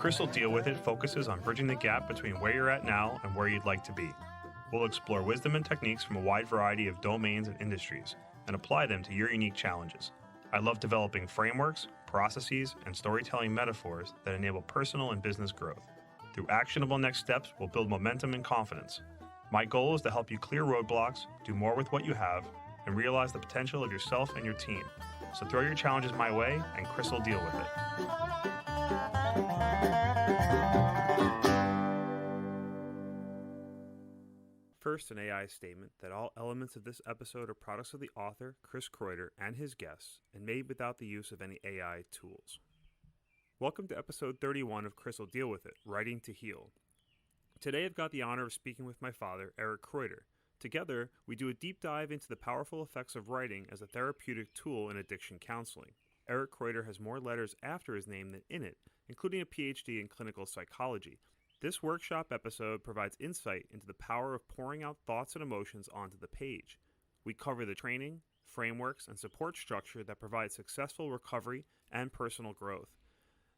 Crystal Deal With It focuses on bridging the gap between where you're at now and where you'd like to be. We'll explore wisdom and techniques from a wide variety of domains and industries and apply them to your unique challenges. I love developing frameworks, processes, and storytelling metaphors that enable personal and business growth. Through actionable next steps, we'll build momentum and confidence. My goal is to help you clear roadblocks, do more with what you have, and realize the potential of yourself and your team. So throw your challenges my way, and Chris will deal with it. First, an AI statement that all elements of this episode are products of the author, Chris Kreuter, and his guests, and made without the use of any AI tools. Welcome to episode 31 of Chris will Deal With It, Writing to Heal. Today I've got the honor of speaking with my father, Eric Kreuter. Together, we do a deep dive into the powerful effects of writing as a therapeutic tool in addiction counseling. Eric Kreuter has more letters after his name than in it, including a Ph.D. in clinical psychology. This workshop episode provides insight into the power of pouring out thoughts and emotions onto the page. We cover the training, frameworks, and support structure that provide successful recovery and personal growth.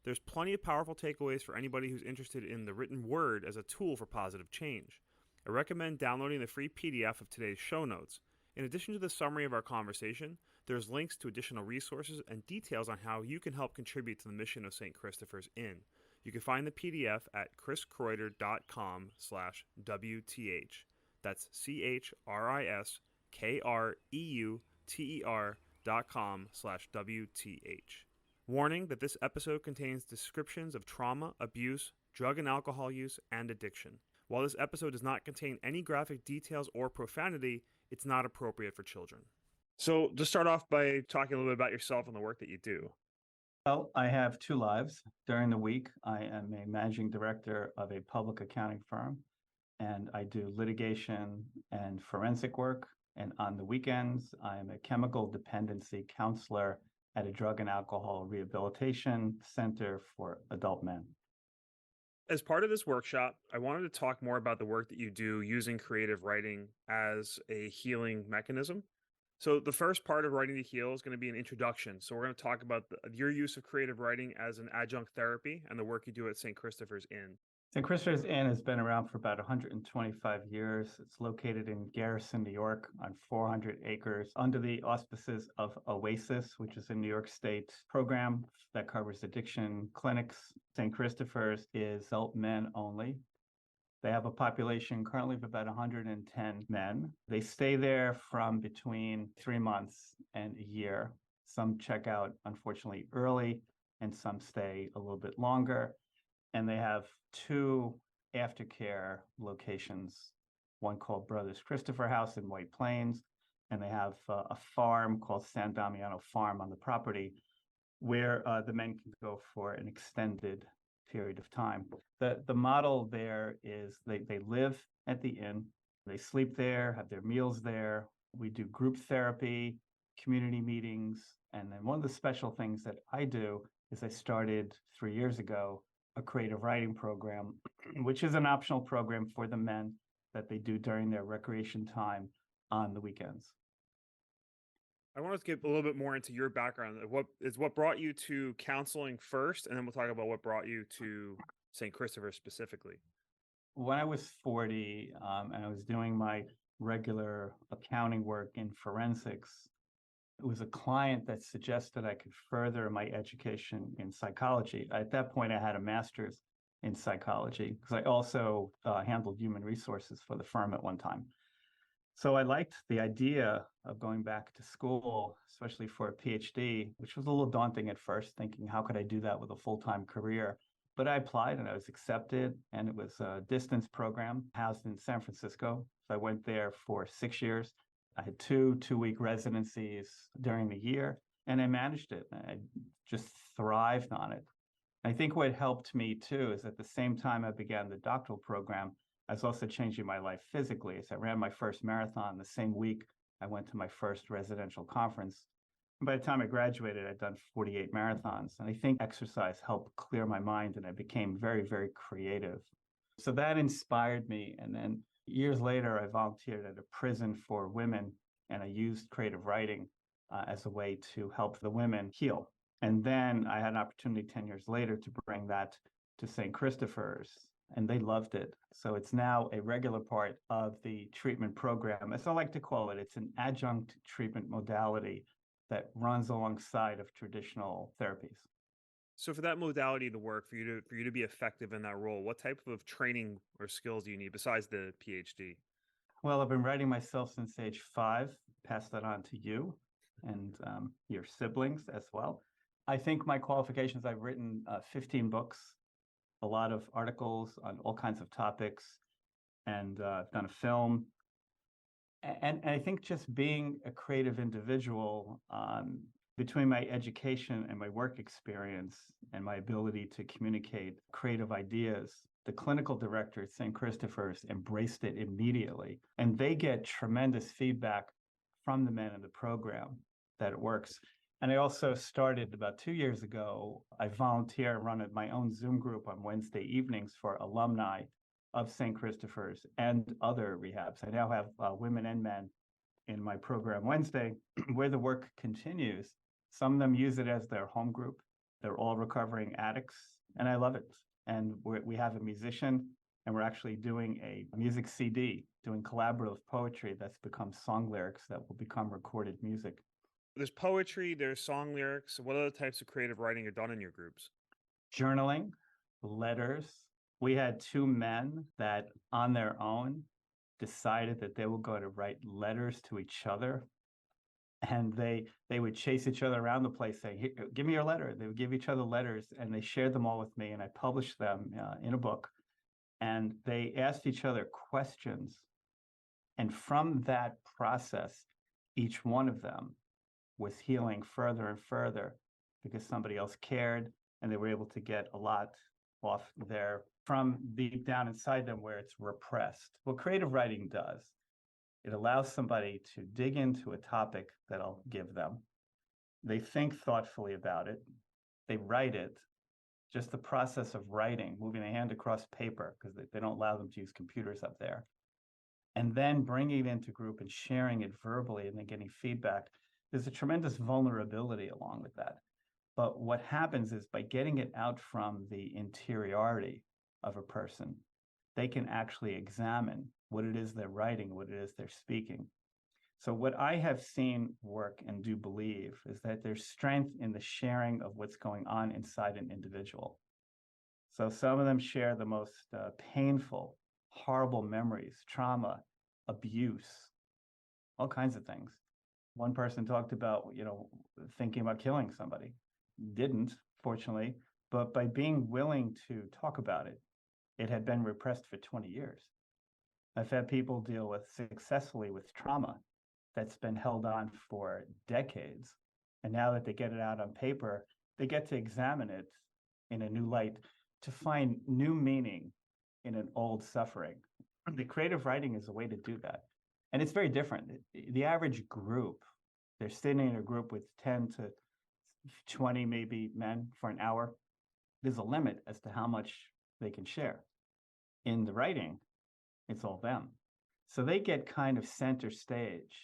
There's plenty of powerful takeaways for anybody who's interested in the written word as a tool for positive change. I recommend downloading the free PDF of today's show notes. In addition to the summary of our conversation, there's links to additional resources and details on how you can help contribute to the mission of St. Christopher's Inn. You can find the PDF at chriskreuter.com/WTH. That's CHRISKREUTER.com/WTH. Warning that this episode contains descriptions of trauma, abuse, drug and alcohol use, and addiction. While this episode does not contain any graphic details or profanity, it's not appropriate for children. So, to start off by talking a little bit about yourself and the work that you do. Well, I have two lives. During the week, I am a managing director of a public accounting firm, and I do litigation and forensic work. And on the weekends, I am a chemical dependency counselor at a drug and alcohol rehabilitation center for adult men. As part of this workshop, I wanted to talk more about the work that you do using creative writing as a healing mechanism. So the first part of Writing to Heal is going to be an introduction. So we're going to talk about your use of creative writing as an adjunct therapy and the work you do at St. Christopher's Inn. St. Christopher's Inn has been around for about 125 years. It's located in Garrison, New York, on 400 acres under the auspices of Oasis, which is a New York State program that covers addiction clinics. St. Christopher's is adult men only. They have a population currently of about 110 men. They stay there from between 3 months and a year. Some check out, unfortunately, early, and some stay a little bit longer. And they have two aftercare locations, one called Brothers Christopher House in White Plains, and they have a farm called San Damiano Farm on the property where the men can go for an extended period of time. The model there is they live at the inn, they sleep there, have their meals there. We do group therapy, community meetings, and then one of the special things that I do is I started 3 years ago a creative writing program, which is an optional program for the men that they do during their recreation time on the weekends. I want to get a little bit more into your background. What brought you to counseling first, and then we'll talk about what brought you to St. Christopher specifically. When I was 40 and I was doing my regular accounting work in forensics, it was a client that suggested I could further my education in psychology. At that point, I had a master's in psychology because I also handled human resources for the firm at one time. So I liked the idea of going back to school, especially for a Ph.D., which was a little daunting at first, thinking, how could I do that with a full-time career? But I applied and I was accepted, and it was a distance program housed in San Francisco. So I went there for 6 years. I had two-week residencies during the year, and I managed it. I just thrived on it. I think what helped me, too, is at the same time I began the doctoral program, I was also changing my life physically. As I ran my first marathon the same week I went to my first residential conference. And by the time I graduated, I'd done 48 marathons. And I think exercise helped clear my mind, and I became very, very creative. So that inspired me. And then years later, I volunteered at a prison for women, and I used creative writing as a way to help the women heal. And then I had an opportunity 10 years later to bring that to St. Christopher's, and they loved it. So it's now a regular part of the treatment program. As I like to call it, it's an adjunct treatment modality that runs alongside of traditional therapies. So for that modality to work, for you to be effective in that role, what type of training or skills do you need besides the PhD? Well, I've been writing myself since age 5. Pass that on to you and your siblings as well. I think my qualifications, I've written 15 books, a lot of articles on all kinds of topics, and I've done a film. And I think just being a creative individual, between my education and my work experience and my ability to communicate creative ideas, the clinical director at St. Christopher's embraced it immediately. And they get tremendous feedback from the men in the program that it works. And I also started about 2 years ago, I volunteer and run my own Zoom group on Wednesday evenings for alumni of St. Christopher's and other rehabs. I now have women and men in my program Wednesday, where the work continues. Some of them use it as their home group. They're all recovering addicts, and I love it. And we have a musician, and we're actually doing a music CD, doing collaborative poetry that's become song lyrics that will become recorded music. There's poetry, there's song lyrics. What other types of creative writing are done in your groups? Journaling, letters. We had 2 men that on their own decided that they were going to write letters to each other, and they would chase each other around the place saying, give me your letter. They would give each other letters, and they shared them all with me, and I published them in a book. And they asked each other questions, and from that process, each one of them was healing further and further because somebody else cared, and they were able to get a lot off there from deep down inside them where it's repressed. What creative writing does, it allows somebody to dig into a topic that I'll give them. They think thoughtfully about it. They write it. Just the process of writing, moving a hand across paper, because they don't allow them to use computers up there, and then bringing it into group and sharing it verbally and then getting feedback. There's a tremendous vulnerability along with that. But what happens is by getting it out from the interiority of a person, they can actually examine what it is they're writing, what it is they're speaking. So what I have seen work and do believe is that there's strength in the sharing of what's going on inside an individual. So some of them share the most painful, horrible memories, trauma, abuse, all kinds of things. One person talked about, thinking about killing somebody. Didn't, fortunately, but by being willing to talk about it, it had been repressed for 20 years. I've had people deal with successfully with trauma that's been held on for decades. And now that they get it out on paper, they get to examine it in a new light to find new meaning in an old suffering. The creative writing is a way to do that. And it's very different. The average group, they're sitting in a group with 10 to 20 maybe men for an hour. There's a limit as to how much they can share. In the writing, it's all them. So they get kind of center stage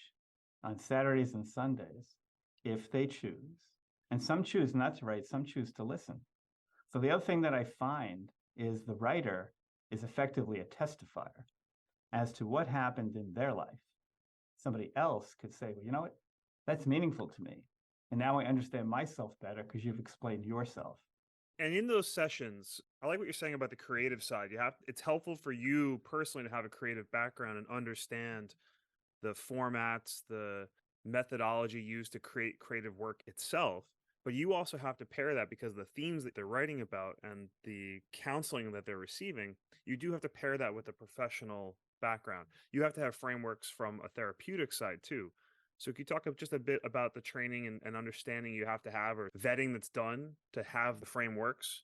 on Saturdays and Sundays if they choose. And some choose not to write, some choose to listen. So the other thing that I find is the writer is effectively a testifier as to what happened in their life. Somebody else could say, well, you know what? That's meaningful to me. And now I understand myself better because you've explained yourself. And in those sessions, I like what you're saying about the creative side. It's helpful for you personally to have a creative background and understand the formats, the methodology used to create creative work itself. But you also have to pair that because the themes that they're writing about and the counseling that they're receiving, you do have to pair that with a professional background. You have to have frameworks from a therapeutic side too. So can you talk just a bit about the training and understanding you have to have or vetting that's done to have the frameworks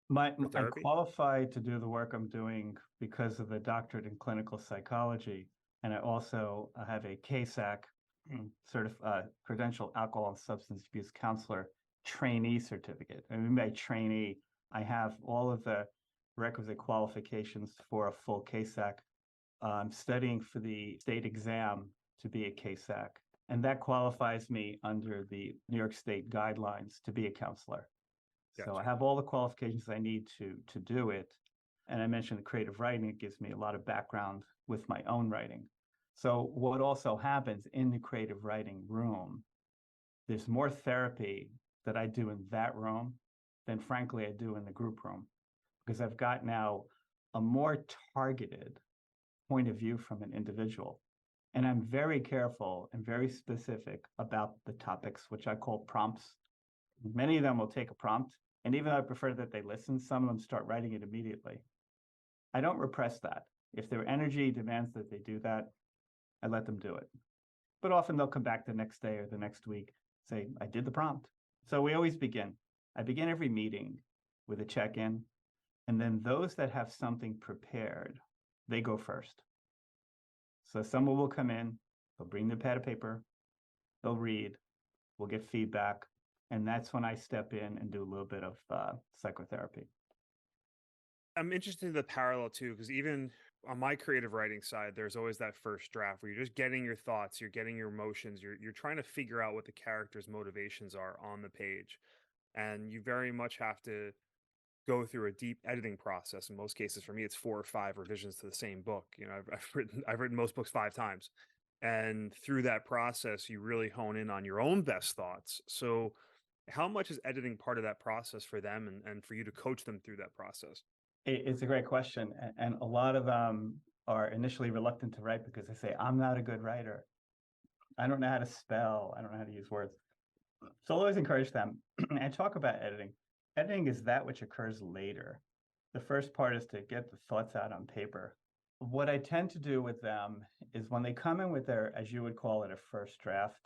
for I'm therapy? qualified to do the work I'm doing because of the doctorate in clinical psychology. And I also have a CASAC credential alcohol and substance abuse counselor trainee certificate. And by trainee, I have all of the requisite qualifications for a full CASAC. I'm studying for the state exam to be a CASAC, and that qualifies me under the New York State guidelines to be a counselor. So I Gotcha. have all the qualifications I need to do it. And I mentioned the creative writing, it gives me a lot of background with my own writing. So what also happens in the creative writing room, there's more therapy that I do in that room than frankly I do in the group room, because I've got now a more targeted point of view from an individual. And I'm very careful and very specific about the topics, which I call prompts. Many of them will take a prompt, and even though I prefer that they listen, some of them start writing it immediately. I don't repress that. If their energy demands that they do that, I let them do it. But often they'll come back the next day or the next week, say, I did the prompt. So we always begin. I begin every meeting with a check-in, and then those that have something prepared, they go first. So someone will come in, they'll bring their pad of paper, they'll read, we'll get feedback, and that's when I step in and do a little bit of psychotherapy. I'm interested in the parallel too, because even on my creative writing side, there's always that first draft where you're just getting your thoughts, you're getting your emotions, you're trying to figure out what the character's motivations are on the page. And you very much have to go through a deep editing process. In most cases, for me, it's 4 or 5 revisions to the same book. I've written most books 5 times, and through that process, you really hone in on your own best thoughts. So, how much is editing part of that process for them, and for you to coach them through that process? It's a great question. And a lot of them are initially reluctant to write because they say, I'm not a good writer. I don't know how to spell. I don't know how to use words. So I'll always encourage them and talk about editing. Editing is that which occurs later. The first part is to get the thoughts out on paper. What I tend to do with them is when they come in with their, as you would call it, a first draft,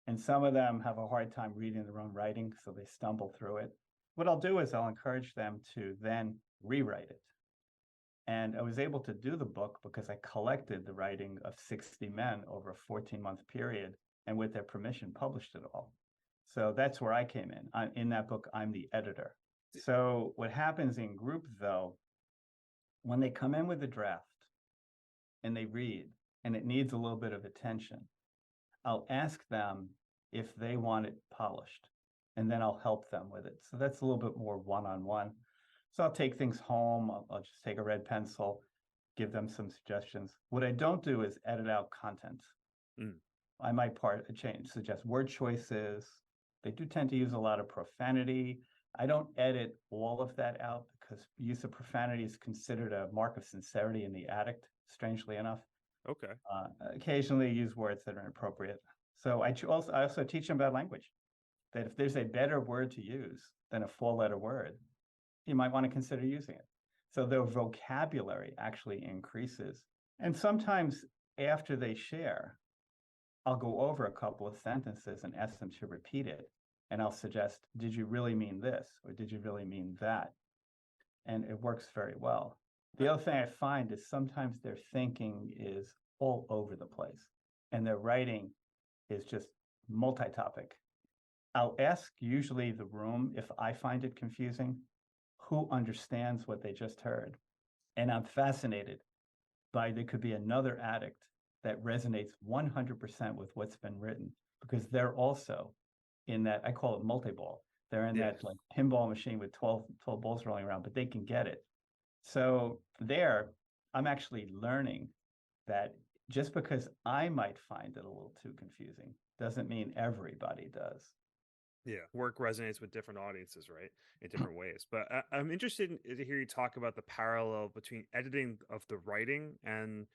and some of them have a hard time reading their own writing, so they stumble through it. What I'll do is I'll encourage them to then rewrite it. And I was able to do the book because I collected the writing of 60 men over a 14-month period, and with their permission, published it all. So that's where I came in. In that book, I'm the editor. So what happens in group, though, when they come in with a draft and they read, and it needs a little bit of attention, I'll ask them if they want it polished, and then I'll help them with it. So that's a little bit more one-on-one. So I'll take things home. I'll just take a red pencil, give them some suggestions. What I don't do is edit out content. Mm. I might suggest word choices. They do tend to use a lot of profanity. I don't edit all of that out because use of profanity is considered a mark of sincerity in the addict, strangely enough. Okay. Occasionally use words that are inappropriate. So I also teach them about language, that if there's a better word to use than a 4-letter word, you might want to consider using it. So their vocabulary actually increases. And sometimes after they share, I'll go over a couple of sentences and ask them to repeat it. And I'll suggest, did you really mean this? Or did you really mean that? And it works very well. The other thing I find is sometimes their thinking is all over the place and their writing is just multi-topic. I'll ask usually the room, if I find it confusing, who understands what they just heard. And I'm fascinated by there could be another addict that resonates 100% with what's been written because they're also in that, I call it multi-ball. They're in that like pinball machine with 12 balls rolling around, but they can get it. So there, I'm actually learning that just because I might find it a little too confusing doesn't mean everybody does. Yeah, work resonates with different audiences, right? In different ways. But I'm interested to hear you talk about the parallel between editing of the writing and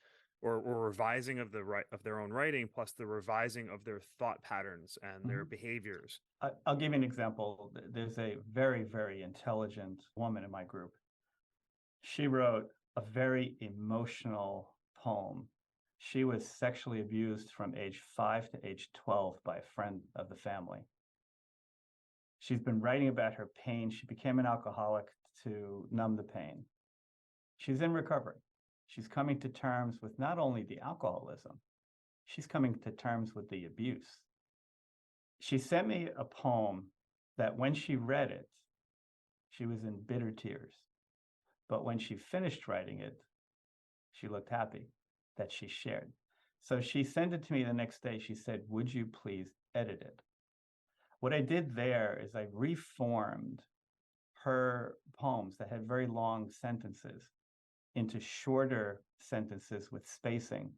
or revising of of their own writing, plus the revising of their thought patterns and their Mhm. behaviors. I'll give you an example. There's a very, very intelligent woman in my group. She wrote a very emotional poem. She was sexually abused from age 5 to age 12 by a friend of the family. She's been writing about her pain. She became an alcoholic to numb the pain. She's in recovery. She's coming to terms with not only the alcoholism, she's coming to terms with the abuse. She sent me a poem that when she read it, she was in bitter tears. But when she finished writing it, she looked happy that she shared. So she sent it to me the next day. She said, would you please edit it? What I did there is I reformed her poems that had very long sentences into shorter sentences with spacing,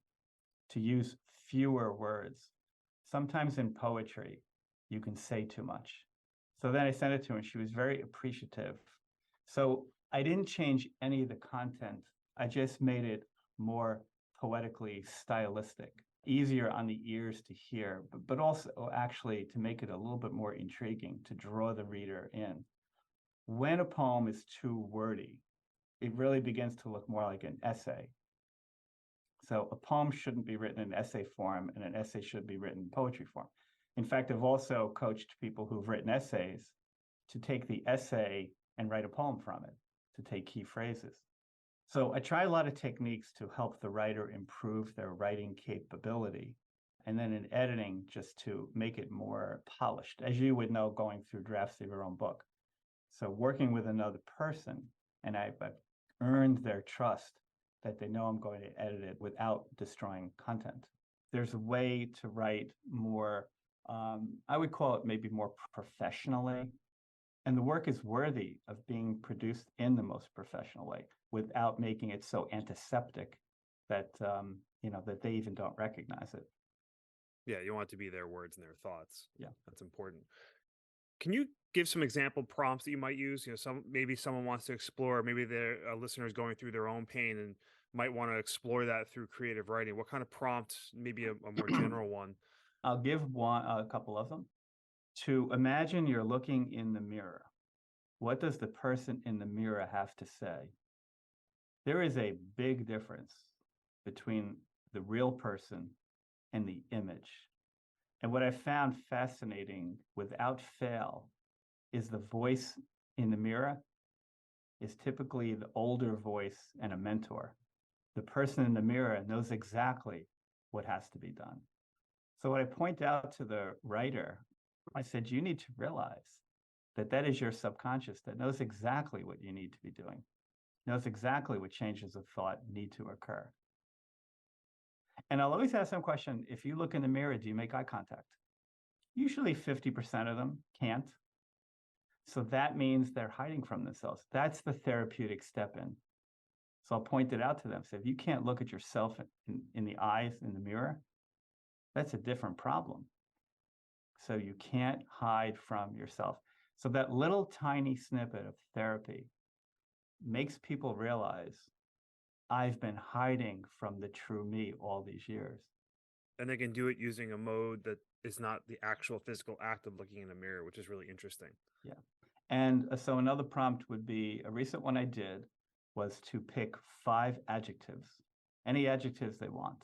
to use fewer words. Sometimes in poetry, you can say too much. So then I sent it to her, and she was very appreciative. So I didn't change any of the content. I just made it more poetically stylistic, easier on the ears to hear, but also actually to make it a little bit more intriguing, to draw the reader in. When a poem is too wordy, it really begins to look more like an essay. So a poem shouldn't be written in essay form, and an essay should be written in poetry form. In fact, I've also coached people who've written essays to take the essay and write a poem from it, to take key phrases. So I try a lot of techniques to help the writer improve their writing capability. And then in editing, just to make it more polished, as you would know, going through drafts of your own book. So working with another person, and I've earned their trust that they know I'm going to edit it without destroying content. There's a way to write more, I would call it maybe more professionally. And the work is worthy of being produced in the most professional way without making it so antiseptic that, that they even don't recognize it. Yeah, you want it to be their words and their thoughts. Yeah. That's important. Can you give some example prompts that you might use? Maybe someone wants to explore, maybe their listener is going through their own pain and might want to explore that through creative writing. What kind of prompts, maybe a more general one? I'll give a couple of them. To imagine you're looking in the mirror. What does the person in the mirror have to say? There is a big difference between the real person and the image. And what I found fascinating without fail is the voice in the mirror is typically the older voice and a mentor. The person in the mirror knows exactly what has to be done. So what I point out to the writer, I said, you need to realize that that is your subconscious that knows exactly what you need to be doing, knows exactly what changes of thought need to occur. And I'll always ask them a question, if you look in the mirror, do you make eye contact? Usually 50% of them can't. So that means they're hiding from themselves. That's the therapeutic step in. So I'll point it out to them. So if you can't look at yourself in the eyes in the mirror, that's a different problem. So you can't hide from yourself. So that little tiny snippet of therapy makes people realize I've been hiding from the true me all these years. And they can do it using a mode that is not the actual physical act of looking in a mirror, which is really interesting. Yeah. And so another prompt would be, a recent one I did was to pick 5 adjectives, any adjectives they want,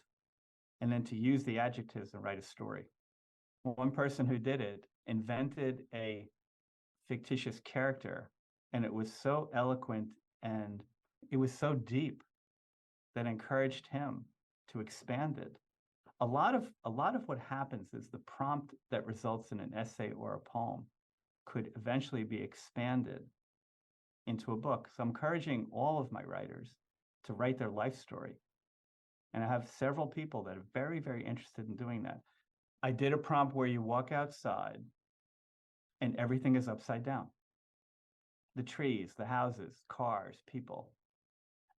and then to use the adjectives and write a story. One person who did it invented a fictitious character, and it was so eloquent and it was so deep that encouraged him to expand it. A lot of what happens is the prompt that results in an essay or a poem could eventually be expanded into a book. So I'm encouraging all of my writers to write their life story. And I have several people that are very, very interested in doing that. I did a prompt where you walk outside and everything is upside down. The trees, the houses, cars, people.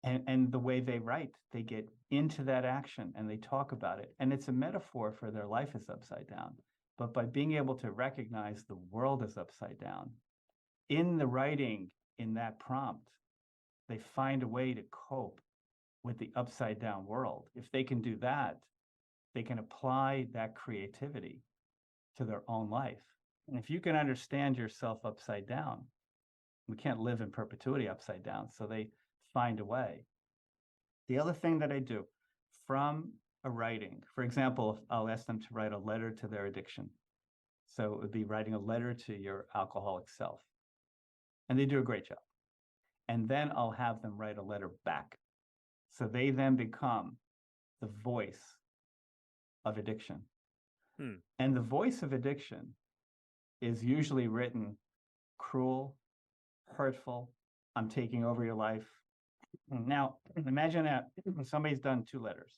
And the way they write, they get into that action and they talk about it. And it's a metaphor for their life is upside down. But by being able to recognize the world is upside down, in the writing, in that prompt, they find a way to cope with the upside down world. If they can do that, they can apply that creativity to their own life. And if you can understand yourself upside down, we can't live in perpetuity upside down. So they find a way. The other thing that I do from a writing, for example, I'll ask them to write a letter to their addiction. So it would be writing a letter to your alcoholic self. And they do a great job. And then I'll have them write a letter back. So they then become the voice of addiction. And the voice of addiction is usually written cruel, hurtful, I'm taking over your life. Now, imagine that somebody's done 2 letters,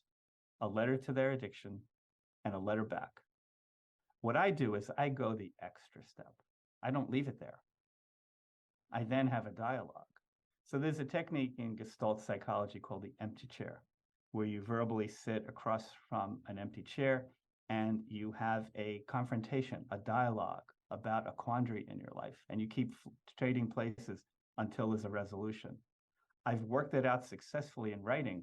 a letter to their addiction and a letter back. What I do is I go the extra step. I don't leave it there. I then have a dialogue. So there's a technique in Gestalt psychology called the empty chair, where you verbally sit across from an empty chair and you have a confrontation, a dialogue about a quandary in your life, and you keep trading places until there's a resolution. I've worked it out successfully in writing.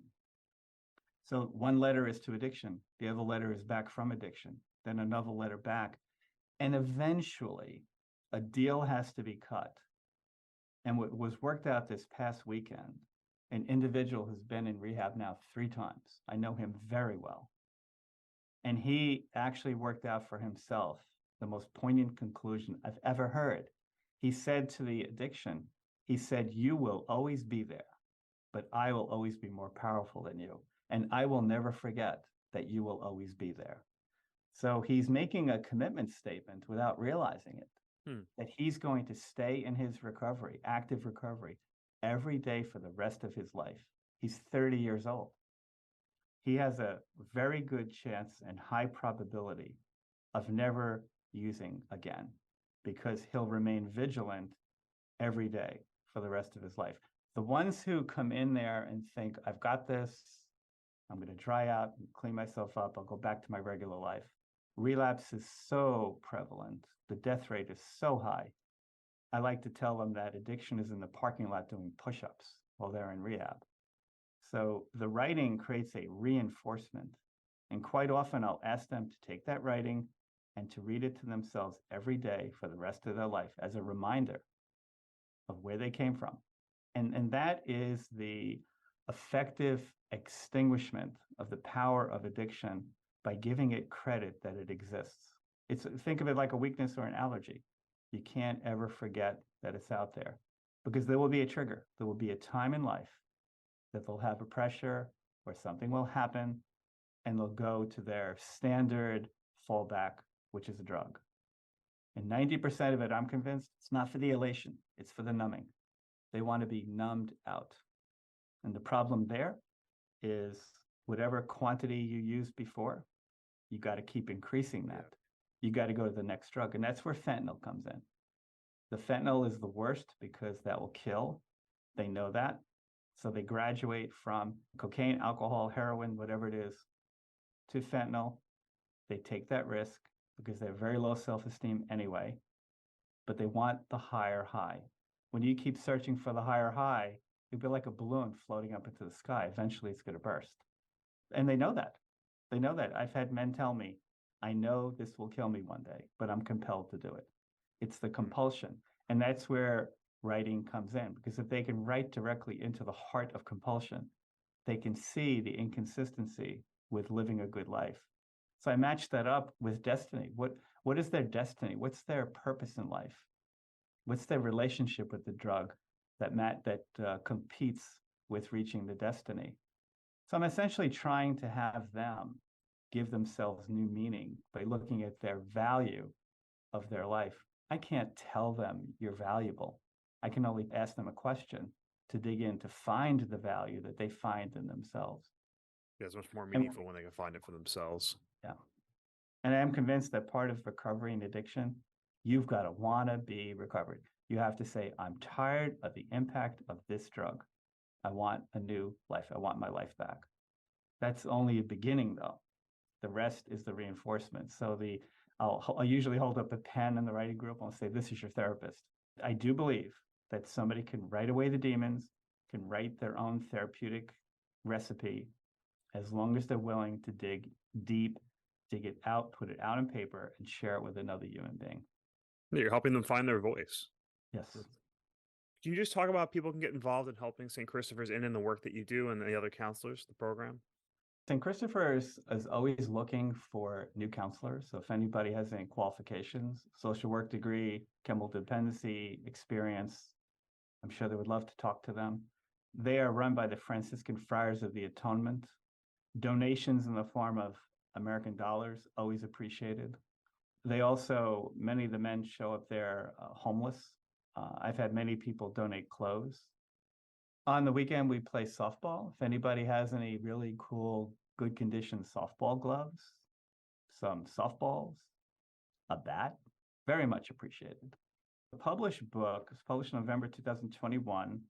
So one letter is to addiction, the other letter is back from addiction, then another letter back. And eventually, a deal has to be cut. And what was worked out this past weekend, an individual who's been in rehab now 3 times. I know him very well. And he actually worked out for himself the most poignant conclusion I've ever heard. He said to the addiction, he said, "You will always be there, but I will always be more powerful than you. And I will never forget that you will always be there." So he's making a commitment statement without realizing it, that he's going to stay in his recovery, active recovery, every day for the rest of his life. He's 30 years old. He has a very good chance and high probability of never using again, because he'll remain vigilant every day for the rest of his life. The ones who come in there and think, "I've got this, I'm going to dry out and clean myself up, I'll go back to my regular life." Relapse is so prevalent. The death rate is so high. I like to tell them that addiction is in the parking lot doing push-ups while they're in rehab. So the writing creates a reinforcement. And quite often I'll ask them to take that writing and to read it to themselves every day for the rest of their life as a reminder of where they came from. And that is the effective extinguishment of the power of addiction by giving it credit that it exists. Think of it like a weakness or an allergy. You can't ever forget that it's out there, because there will be a trigger. There will be a time in life that they'll have a pressure or something will happen, and they'll go to their standard fallback, which is a drug. And 90% of it, I'm convinced, it's not for the elation, it's for the numbing. They want to be numbed out. And the problem there is whatever quantity you used before, you got to keep increasing that. You got to go to the next drug. And that's where fentanyl comes in. The fentanyl is the worst because that will kill. They know that. So they graduate from cocaine, alcohol, heroin, whatever it is, to fentanyl. They take that risk because they have very low self-esteem anyway, but they want the higher high. When you keep searching for the higher high, you'll be like a balloon floating up into the sky. Eventually it's going to burst. And they know that. They know that. I've had men tell me, "I know this will kill me one day, but I'm compelled to do it." It's the compulsion. And that's where writing comes in, because if they can write directly into the heart of compulsion, they can see the inconsistency with living a good life. So I match that up with destiny. What is their destiny? What's their purpose in life? What's their relationship with the drug that competes with reaching the destiny? So I'm essentially trying to have them give themselves new meaning by looking at their value of their life. I can't tell them you're valuable. I can only ask them a question to dig in, to find the value that they find in themselves. Yeah, it's much more meaningful when they can find it for themselves. Yeah. And I am convinced that part of recovery and addiction, you've got to want to be recovered. You have to say, "I'm tired of the impact of this drug. I want a new life. I want my life back." That's only a beginning, though. The rest is the reinforcement. So I'll usually hold up a pen in the writing group and I'll say, "This is your therapist." I do believe that somebody can write away the demons, can write their own therapeutic recipe, as long as they're willing to dig deep, dig it out, put it out on paper, and share it with another human being. You're helping them find their voice. Yes. Can you just talk about how people can get involved in helping St. Christopher's in the work that you do and the other counselors, the program? St. Christopher's is always looking for new counselors. So if anybody has any qualifications, social work degree, chemical dependency experience, I'm sure they would love to talk to them. They are run by the Franciscan Friars of the Atonement. Donations in the form of American dollars, always appreciated. They also, many of the men show up there homeless. I've had many people donate clothes. On the weekend, we play softball. If anybody has any really cool, good condition softball gloves, some softballs, a bat, very much appreciated. The published book was published in November 2021.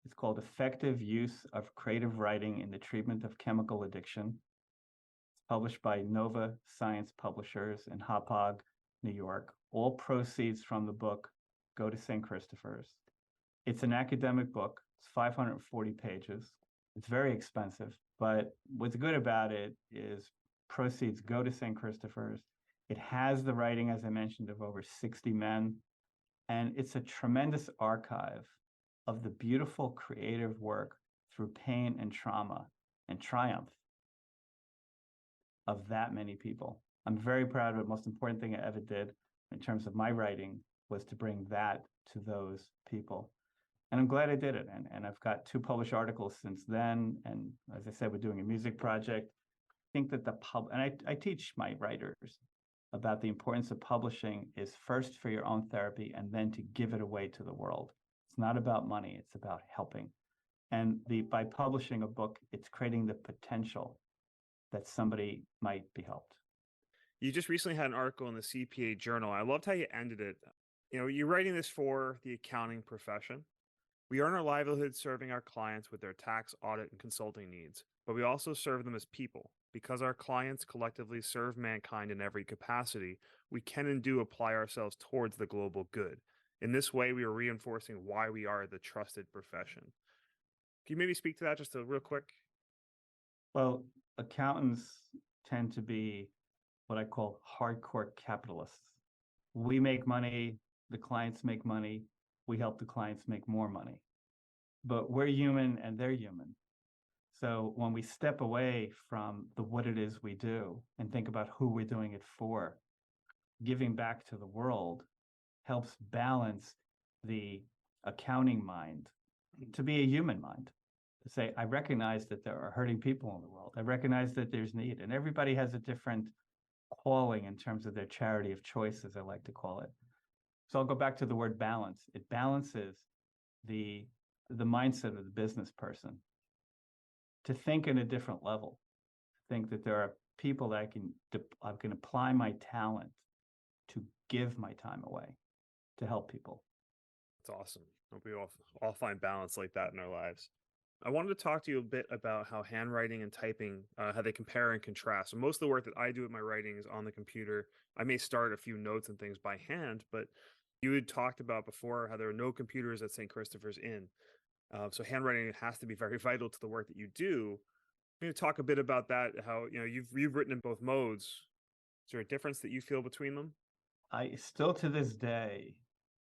It's called Effective Use of Creative Writing in the Treatment of Chemical Addiction. It's published by Nova Science Publishers in Hauppauge, New York. All proceeds from the book go to St. Christopher's. It's an academic book. It's 540 pages. It's very expensive, but what's good about it is proceeds go to St. Christopher's. It has the writing, as I mentioned, of over 60 men, and it's a tremendous archive of the beautiful creative work through pain and trauma and triumph of that many people. I'm very proud of it. The most important thing I ever did in terms of my writing was to bring that to those people. And I'm glad I did it. And I've got 2 published articles since then. And as I said, we're doing a music project. I think that and I teach my writers about the importance of publishing is first for your own therapy and then to give it away to the world. It's not about money, it's about helping. And by publishing a book, it's creating the potential that somebody might be helped. You just recently had an article in the CPA Journal. I loved how you ended it. You're writing this for the accounting profession. We earn our livelihood serving our clients with their tax, audit, and consulting needs, but we also serve them as people. Because our clients collectively serve mankind in every capacity, we can and do apply ourselves towards the global good. In this way, we are reinforcing why we are the trusted profession. Can you maybe speak to that just real quick? Well, accountants tend to be what I call hardcore capitalists. We make money, the clients make money, we help the clients make more money. But we're human and they're human. So when we step away from what it is we do and think about who we're doing it for, giving back to the world helps balance the accounting mind to be a human mind. To say, I recognize that there are hurting people in the world. I recognize that there's need, and everybody has a different calling in terms of their charity of choice, as I like to call it. So I'll go back to the word balance. It balances the mindset of the business person to think in a different level, think that there are people that I can apply my talent to give my time away to help people. That's awesome. Hope we all find balance like that in our lives. I wanted to talk to you a bit about how handwriting and typing, how they compare and contrast. So most of the work that I do with my writing is on the computer. I may start a few notes and things by hand, but you had talked about before how there are no computers at St. Christopher's Inn. So handwriting has to be very vital to the work that you do. Can you talk a bit about that? How you've written in both modes. Is there a difference that you feel between them? I still to this day,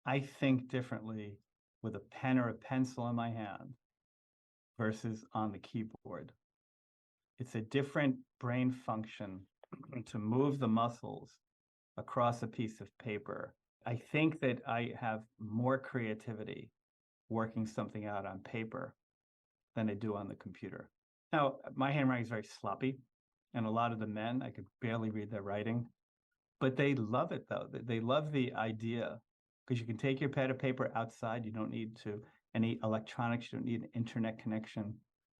I think differently with a pen or a pencil in my hand versus on the keyboard. It's a different brain function to move the muscles across a piece of paper. I think that I have more creativity working something out on paper than I do on the computer. Now, my handwriting is very sloppy, and a lot of the men, I could barely read their writing, but they love it though. They love the idea because you can take your pad of paper outside. You don't need any electronics. You don't need an internet connection.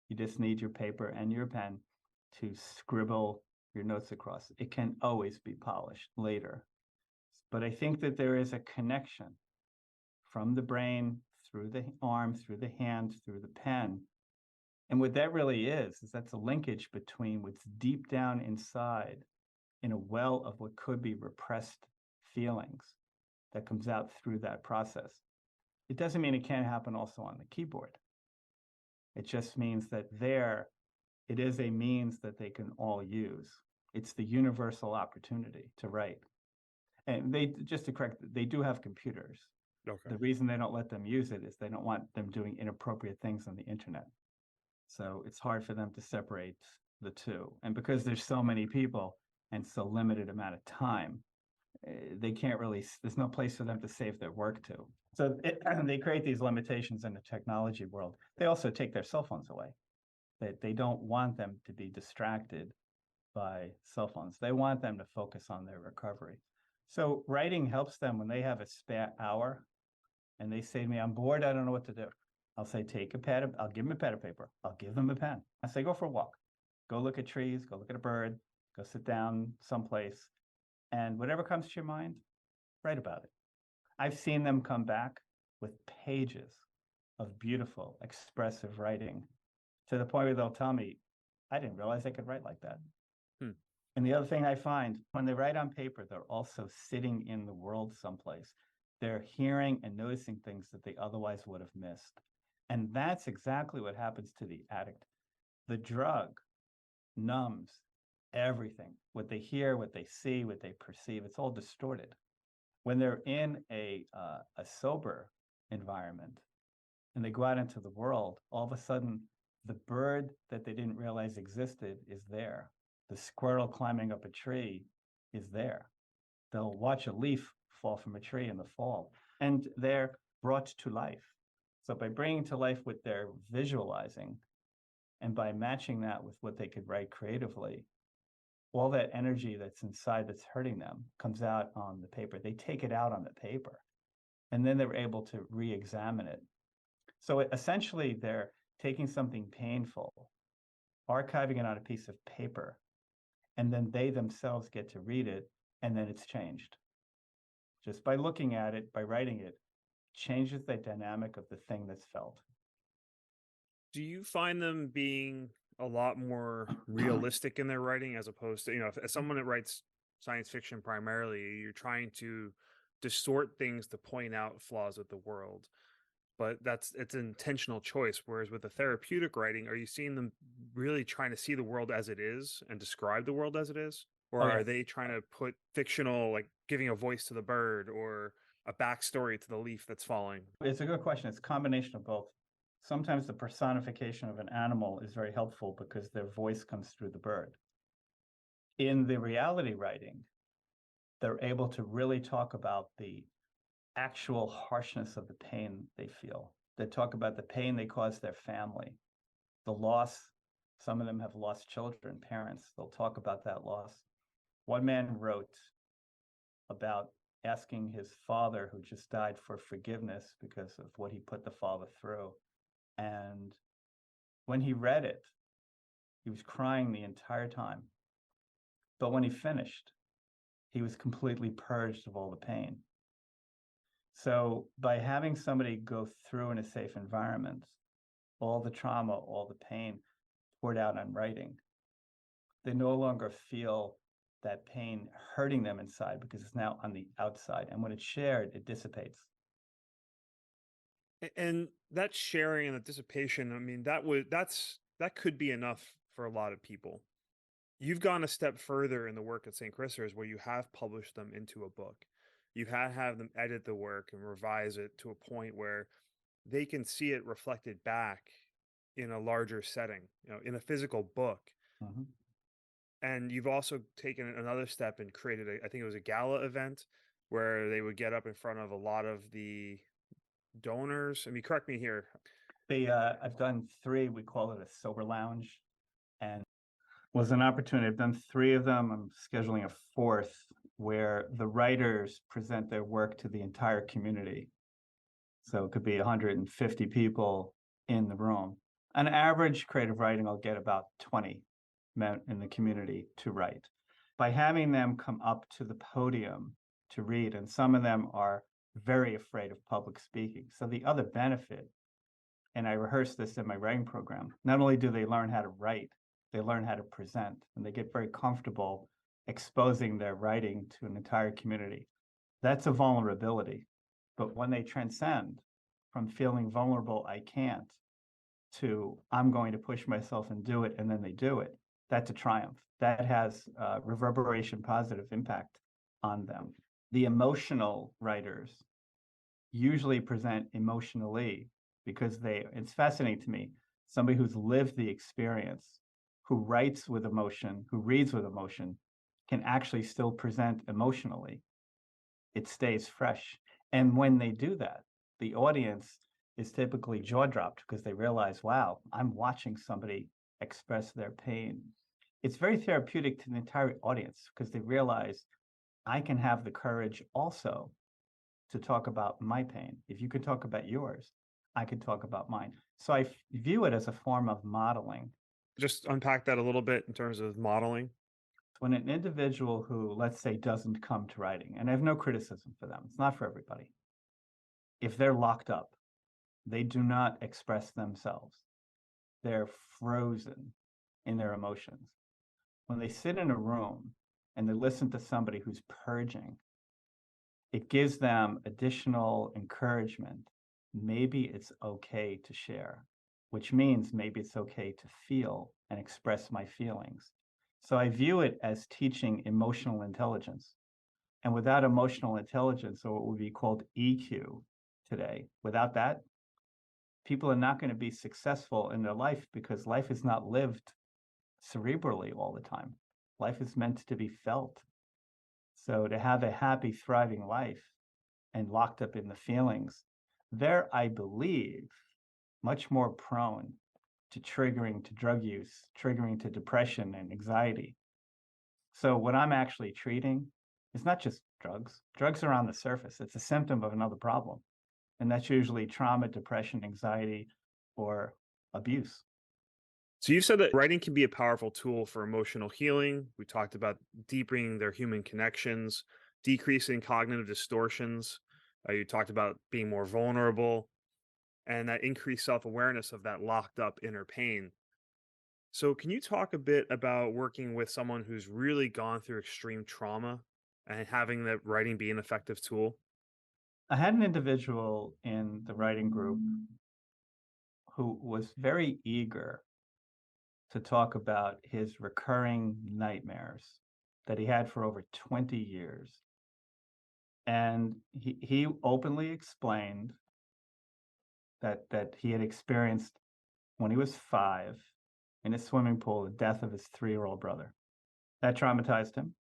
You just need your paper and your pen to scribble your notes across. It can always be polished later. But I think that there is a connection from the brain through the arm, through the hand, through the pen. And what that really is that's a linkage between what's deep down inside in a well of what could be repressed feelings that comes out through that process. It doesn't mean it can't happen also on the keyboard. It just means that it is a means that they can all use. It's the universal opportunity to write. And just to correct, they do have computers. Okay. The reason they don't let them use it is they don't want them doing inappropriate things on the internet. So it's hard for them to separate the two. And because there's so many people and so limited amount of time, they can't really, there's no place for them to save their work to. So they create these limitations in the technology world. They also take their cell phones away. They don't want them to be distracted by cell phones. They want them to focus on their recovery. So writing helps them when they have a spare hour and they say to me, I'm bored, I don't know what to do. I'll say, I'll give them a pad of paper. I'll give them a pen. I say, go for a walk. Go look at trees, go look at a bird, go sit down someplace. And whatever comes to your mind, write about it. I've seen them come back with pages of beautiful, expressive writing to the point where they'll tell me, I didn't realize I could write like that. Hmm. And the other thing I find when they write on paper, they're also sitting in the world someplace. They're hearing and noticing things that they otherwise would have missed. And that's exactly what happens to the addict. The drug numbs everything. What they hear, what they see, what they perceive, it's all distorted. When they're in a sober environment and they go out into the world, all of a sudden the bird that they didn't realize existed is there. The squirrel climbing up a tree is there. They'll watch a leaf fall from a tree in the fall, and they're brought to life. So by bringing to life what they're visualizing and by matching that with what they could write creatively, all that energy that's inside that's hurting them comes out on the paper. They take it out on the paper, and then they're able to re-examine it. So essentially, they're taking something painful, archiving it on a piece of paper, and then they themselves get to read it, and then it's changed. Just by looking at it, by writing it, changes the dynamic of the thing that's felt. Do you find them being a lot more realistic in their writing as opposed to, as someone that writes science fiction primarily, you're trying to distort things to point out flaws of the world, but it's an intentional choice. Whereas with the therapeutic writing, are you seeing them really trying to see the world as it is and describe the world as it is? Or Oh, are yes. they trying to put fictional, like giving a voice to the bird or a backstory to the leaf that's falling? It's a good question. It's a combination of both. Sometimes the personification of an animal is very helpful because their voice comes through the bird. In the reality writing, they're able to really talk about the actual harshness of the pain they feel. They talk about the pain they cause their family, the loss. Some of them have lost children, parents. They'll talk about that loss. One man wrote about asking his father, who just died, for forgiveness because of what he put the father through. And when he read it, he was crying the entire time. But when he finished, he was completely purged of all the pain. So by having somebody go through in a safe environment, all the trauma, all the pain poured out on writing, they no longer feel that pain hurting them inside because it's now on the outside. And when it's shared, it dissipates. And that sharing and the dissipation, I mean, that could be enough for a lot of people. You've gone a step further in the work at St. Christopher's where you have published them into a book. You have them edit the work and revise it to a point where they can see it reflected back in a larger setting, in a physical book. Mhm. And you've also taken another step and created I think it was a gala event where they would get up in front of a lot of the donors. I mean, correct me here. I've done three. We call it a sober lounge, and was an opportunity. I've done three of them. I'm scheduling a fourth where the writers present their work to the entire community. So it could be 150 people in the room. An average creative writing, I'll get about 20 men in the community to write. By having them come up to the podium to read, and some of them are very afraid of public speaking. So the other benefit, and I rehearse this in my writing program, not only do they learn how to write, they learn how to present, and they get very comfortable exposing their writing to an entire community. That's a vulnerability. But when they transcend from feeling vulnerable, I can't, to I'm going to push myself and do it, and then they do it, that's a triumph. That has reverberation positive impact on them. The emotional writers usually present emotionally because it's fascinating to me, somebody who's lived the experience, who writes with emotion, who reads with emotion, can actually still present emotionally. It stays fresh. And when they do that, the audience is typically jaw dropped because they realize, wow, I'm watching somebody express their pain. It's very therapeutic to the entire audience because they realize I can have the courage also to talk about my pain. If you could talk about yours, I could talk about mine. So I view it as a form of modeling. Just unpack that a little bit in terms of modeling. When an individual who, let's say, doesn't come to writing, and I have no criticism for them, it's not for everybody. if they're locked up, they do not express themselves. They're frozen in their emotions. When they sit in a room and they listen to somebody who's purging, it gives them additional encouragement. Maybe it's okay to share, which means maybe it's okay to feel and express my feelings. So I view it as teaching emotional intelligence. And without emotional intelligence, or what would be called EQ today, without that, people are not going to be successful in their life because life is not lived cerebrally all the time. Life is meant to be felt. So to have a happy, thriving life and locked up in the feelings, they're, I believe, much more prone to triggering to drug use, triggering to depression and anxiety. So what I'm actually treating is not just drugs. Drugs are on the surface. It's a symptom of another problem. And that's usually trauma, depression, anxiety, or abuse. So you said that writing can be a powerful tool for emotional healing. We talked about deepening their human connections, decreasing cognitive distortions. You talked about being more vulnerable and that increased self awareness of that locked up inner pain. So, can you talk a bit about working with someone who's really gone through extreme trauma and having that writing be an effective tool? I had an individual in the writing group who was very eager to talk about his recurring nightmares that he had for over 20 years. And he openly explained that he had experienced when he was 5 in a swimming pool the death of his 3-year-old brother. That traumatized him,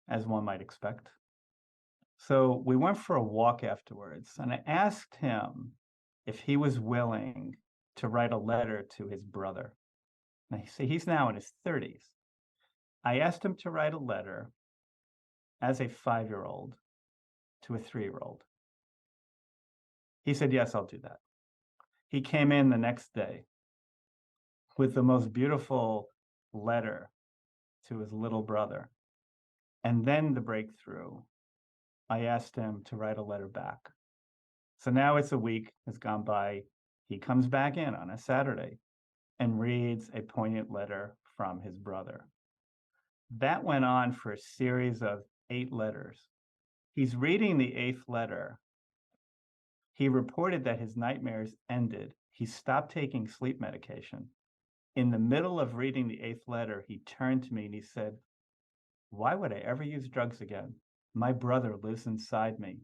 as one might expect. So we went for a walk afterwards, and I asked him if he was willing to write a letter to his brother. Now, he's now in his 30s. I asked him to write a letter as a 5-year-old to a 3-year-old. He said, yes, I'll do that. He came in the next day with the most beautiful letter to his little brother. And then the breakthrough, I asked him to write a letter back. So now it's a week has gone by. He comes back in on a Saturday and reads a poignant letter from his brother. That went on for a series of 8 letters. He's reading the 8th letter. He reported that his nightmares ended. He stopped taking sleep medication. In the middle of reading the 8th letter, he turned to me and he said, why would I ever use drugs again? My brother lives inside me.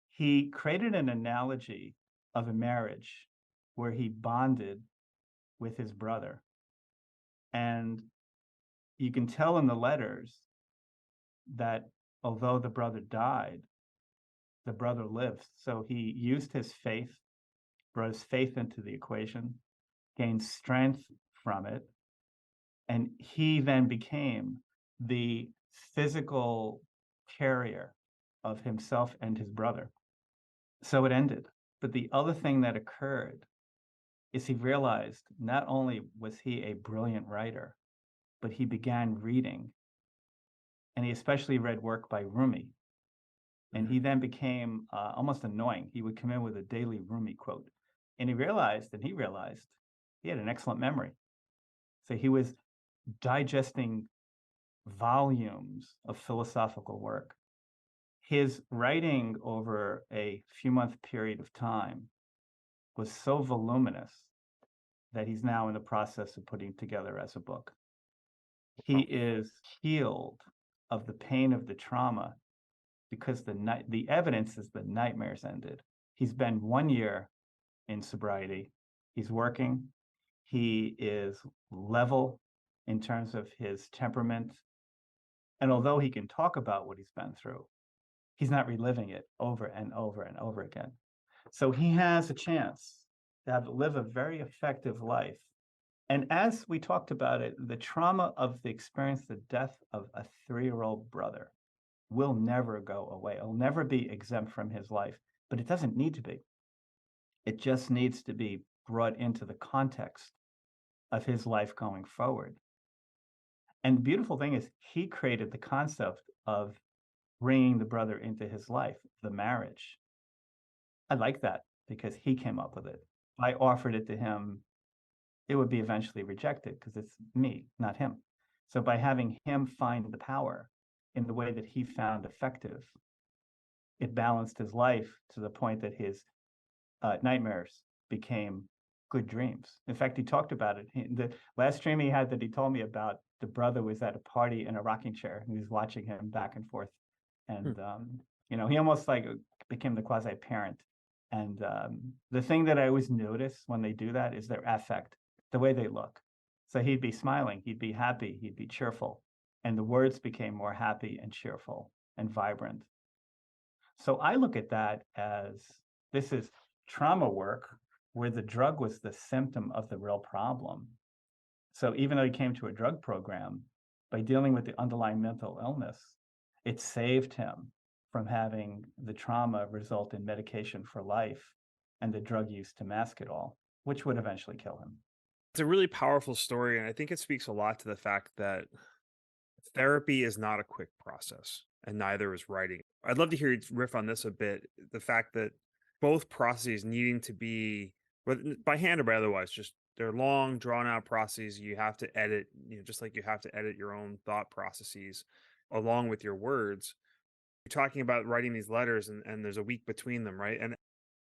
He created an analogy of a marriage where he bonded with his brother. And you can tell in the letters that although the brother died, the brother lives. So he used his faith, brought his faith into the equation, gained strength from it, and he then became the physical carrier of himself and his brother. So it ended. But the other thing that occurred is he realized not only was he a brilliant writer, but he began reading. And he especially read work by Rumi. And he then became almost annoying. He would come in with a daily Rumi quote. And he realized he had an excellent memory. So he was digesting volumes of philosophical work. His writing over a few month period of time was so voluminous that he's now in the process of putting together as a book. He is healed of the pain of the trauma because the evidence is the nightmares ended. He's been 1 year in sobriety. He's working. He is level in terms of his temperament. And although he can talk about what he's been through, he's not reliving it over and over and over again. So he has a chance to live a very effective life. And as we talked about it, the trauma of the experience, the death of a 3-year-old brother will never go away. It'll never be exempt from his life, but it doesn't need to be. It just needs to be brought into the context of his life going forward. And the beautiful thing is he created the concept of bringing the brother into his life, the marriage. I like that because he came up with it. If I offered it to him, it would be eventually rejected because it's me, not him. So by having him find the power in the way that he found effective, it balanced his life to the point that his nightmares became good dreams. In fact, he talked about it. The last dream he had that he told me about, the brother was at a party in a rocking chair and he was watching him back and forth. Hmm. And, he almost like became the quasi parent. And the thing that I always notice when they do that is their affect, the way they look. So he'd be smiling, he'd be happy, he'd be cheerful. And the words became more happy and cheerful and vibrant. So I look at that as this is trauma work where the drug was the symptom of the real problem. So even though he came to a drug program, by dealing with the underlying mental illness, it saved him from having the trauma result in medication for life and the drug use to mask it all, which would eventually kill him. It's a really powerful story, and I think it speaks a lot to the fact that therapy is not a quick process, and neither is writing. I'd love to hear you riff on this a bit. The fact that both processes needing to be, whether by hand or by otherwise, just they're long, drawn out processes. You have to edit, just like you have to edit your own thought processes along with your words. You're talking about writing these letters, and there's a week between them, right? And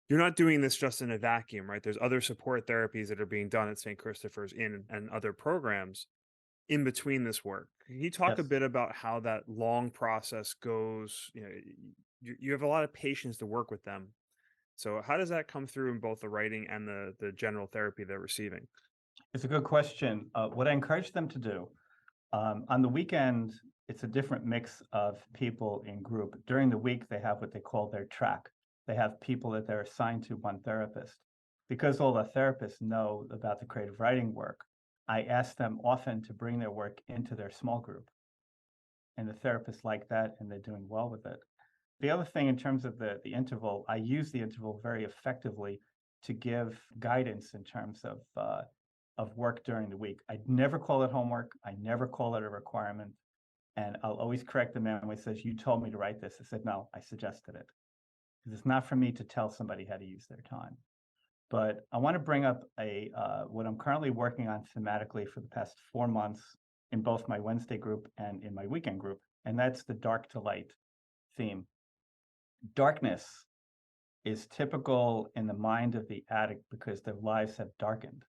you're not doing this just in a vacuum, right? There's other support therapies that are being done at St. Christopher's Inn and other programs in between this work. Can you talk a Yes. bit about how that long process goes? You have a lot of patients to work with them. So how does that come through in both the writing and the general therapy they're receiving? It's a good question. What I encourage them to do on the weekend, it's a different mix of people in group. During the week, they have what they call their track. They have people that they're assigned to one therapist. Because all the therapists know about the creative writing work, I ask them often to bring their work into their small group. And the therapists like that and they're doing well with it. The other thing in terms of the interval, I use the interval very effectively to give guidance in terms of work during the week. I never call it homework. I never call it a requirement. And I'll always correct the man when he says, "You told me to write this." I said, "No, I suggested it." Because it's not for me to tell somebody how to use their time. But I want to bring up a what I'm currently working on thematically for the past 4 months in both my Wednesday group and in my weekend group, and that's the dark to light theme. Darkness is typical in the mind of the addict because their lives have darkened.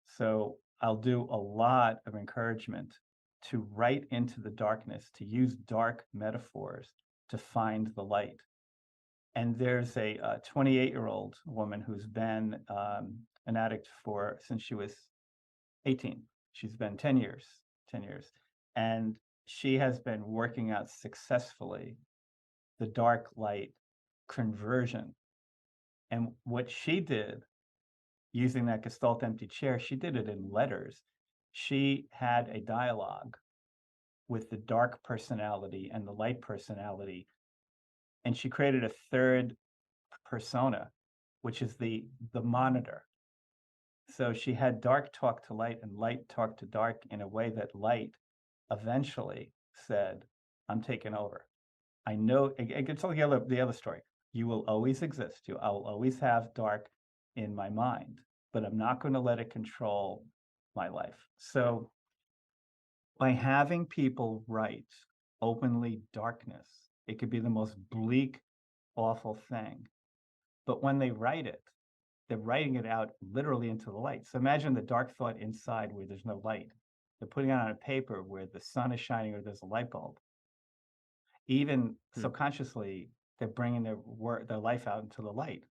So I'll do a lot of encouragement to write into the darkness, to use dark metaphors to find the light. And there's a 28-year-old woman who's been an addict for since she was 18. She's been 10 years, 10 years. And she has been working out successfully the dark light conversion. And what she did using that Gestalt empty chair, she did it in letters. She had a dialogue with the dark personality and the light personality, and she created a third persona, which is the monitor. So she had dark talk to light and light talk to dark in a way that light eventually said, "I'm taking over. I know." It gets all the other story. You will always exist. I will always have dark in my mind, but I'm not going to let it control my life. So by having people write openly darkness, it could be the most bleak, awful thing. But when they write it, they're writing it out literally into the light. So imagine the dark thought inside where there's no light. They're putting it on a paper where the sun is shining or there's a light bulb. Even Hmm. subconsciously, they're bringing their life out into the light.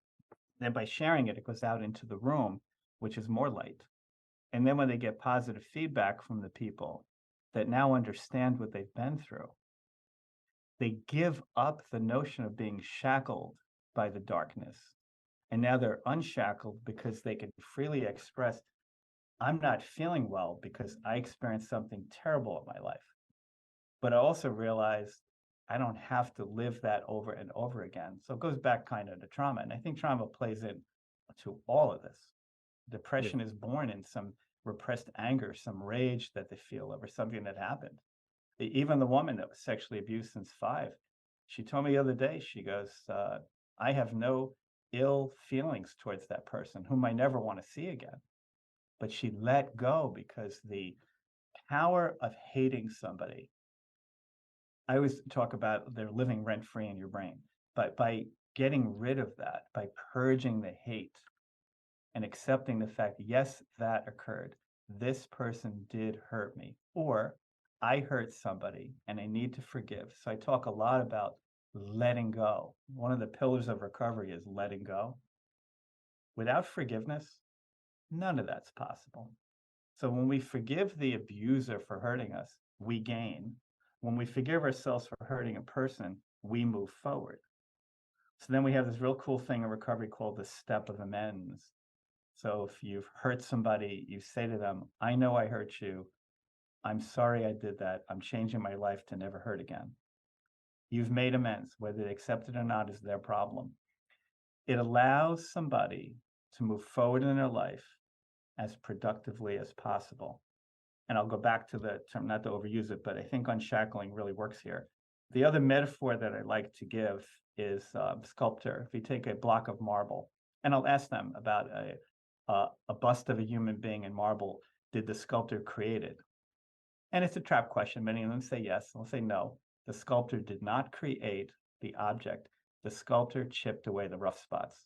Then by sharing it, it goes out into the room, which is more light. And then when they get positive feedback from the people that now understand what they've been through, they give up the notion of being shackled by the darkness. And now they're unshackled because they can freely express, "I'm not feeling well because I experienced something terrible in my life. But I also realized I don't have to live that over and over again." So it goes back kind of to trauma. And I think trauma plays into all of this. Yeah. Depression is born in some repressed anger, some rage that they feel over something that happened. Even the woman that was sexually abused since 5, she told me the other day, she goes, "I have no ill feelings towards that person whom I never want to see again. But she let go because the power of hating somebody, I always talk about they're living rent free in your brain. But by getting rid of that, by purging the hate and accepting the fact, yes, that occurred. This person did hurt me, or I hurt somebody and I need to forgive. So I talk a lot about letting go. One of the pillars of recovery is letting go. Without forgiveness, none of that's possible. So when we forgive the abuser for hurting us, we gain. When we forgive ourselves for hurting a person, we move forward. So then we have this real cool thing in recovery called the step of amends. So if you've hurt somebody, you say to them, I know I hurt you. I'm sorry I did that. I'm changing my life to never hurt again. You've made amends. Whether they accept it or not is their problem. It allows somebody to move forward in their life as productively as possible. And I'll go back to the term, not to overuse it, but I think unshackling really works here. The other metaphor that I like to give is sculptor. If you take a block of marble, and I'll ask them about a bust of a human being in marble, did the sculptor create it? And it's a trap question. Many of them say yes. I'll say no. The sculptor did not create the object. The sculptor chipped away the rough spots.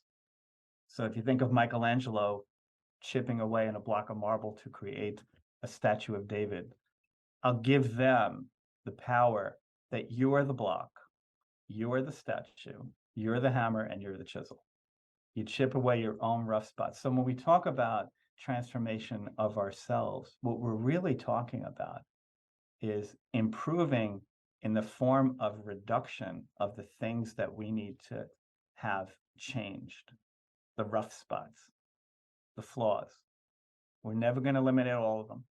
So if you think of Michelangelo chipping away in a block of marble to create a statue of David, I'll give them the power that you are the block, you are the statue, you're the hammer, and you're the chisel. You chip away your own rough spots. So when we talk about transformation of ourselves, what we're really talking about is improving in the form of reduction of the things that we need to have changed, the rough spots, the flaws. We're never going to eliminate all of them.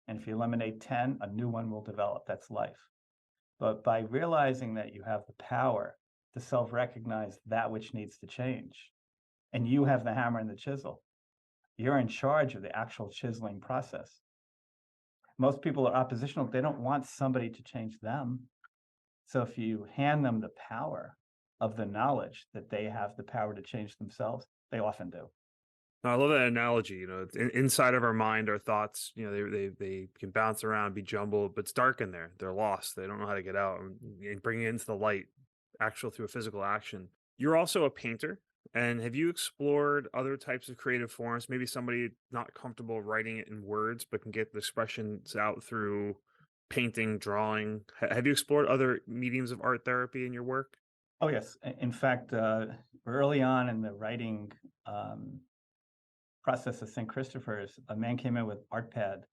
And if you eliminate 10, a new one will develop. That's life. But by realizing that you have the power to self-recognize that which needs to change, and you have the hammer and the chisel, you're in charge of the actual chiseling process. Most people are oppositional. They don't want somebody to change them. So if you hand them the power of the knowledge that they have the power to change themselves, they often do. No, I love that analogy. Inside of our mind, our thoughts, they can bounce around, be jumbled, but it's dark in there. They're lost. They don't know how to get out, and bringing it into the light, actual through a physical action. You're also a painter, and have you explored other types of creative forms? Maybe somebody not comfortable writing it in words, but can get the expressions out through painting, drawing. Have you explored other mediums of art therapy in your work? Oh, yes. In fact, early on in the writing process of St. Christopher's, a man came in with art pad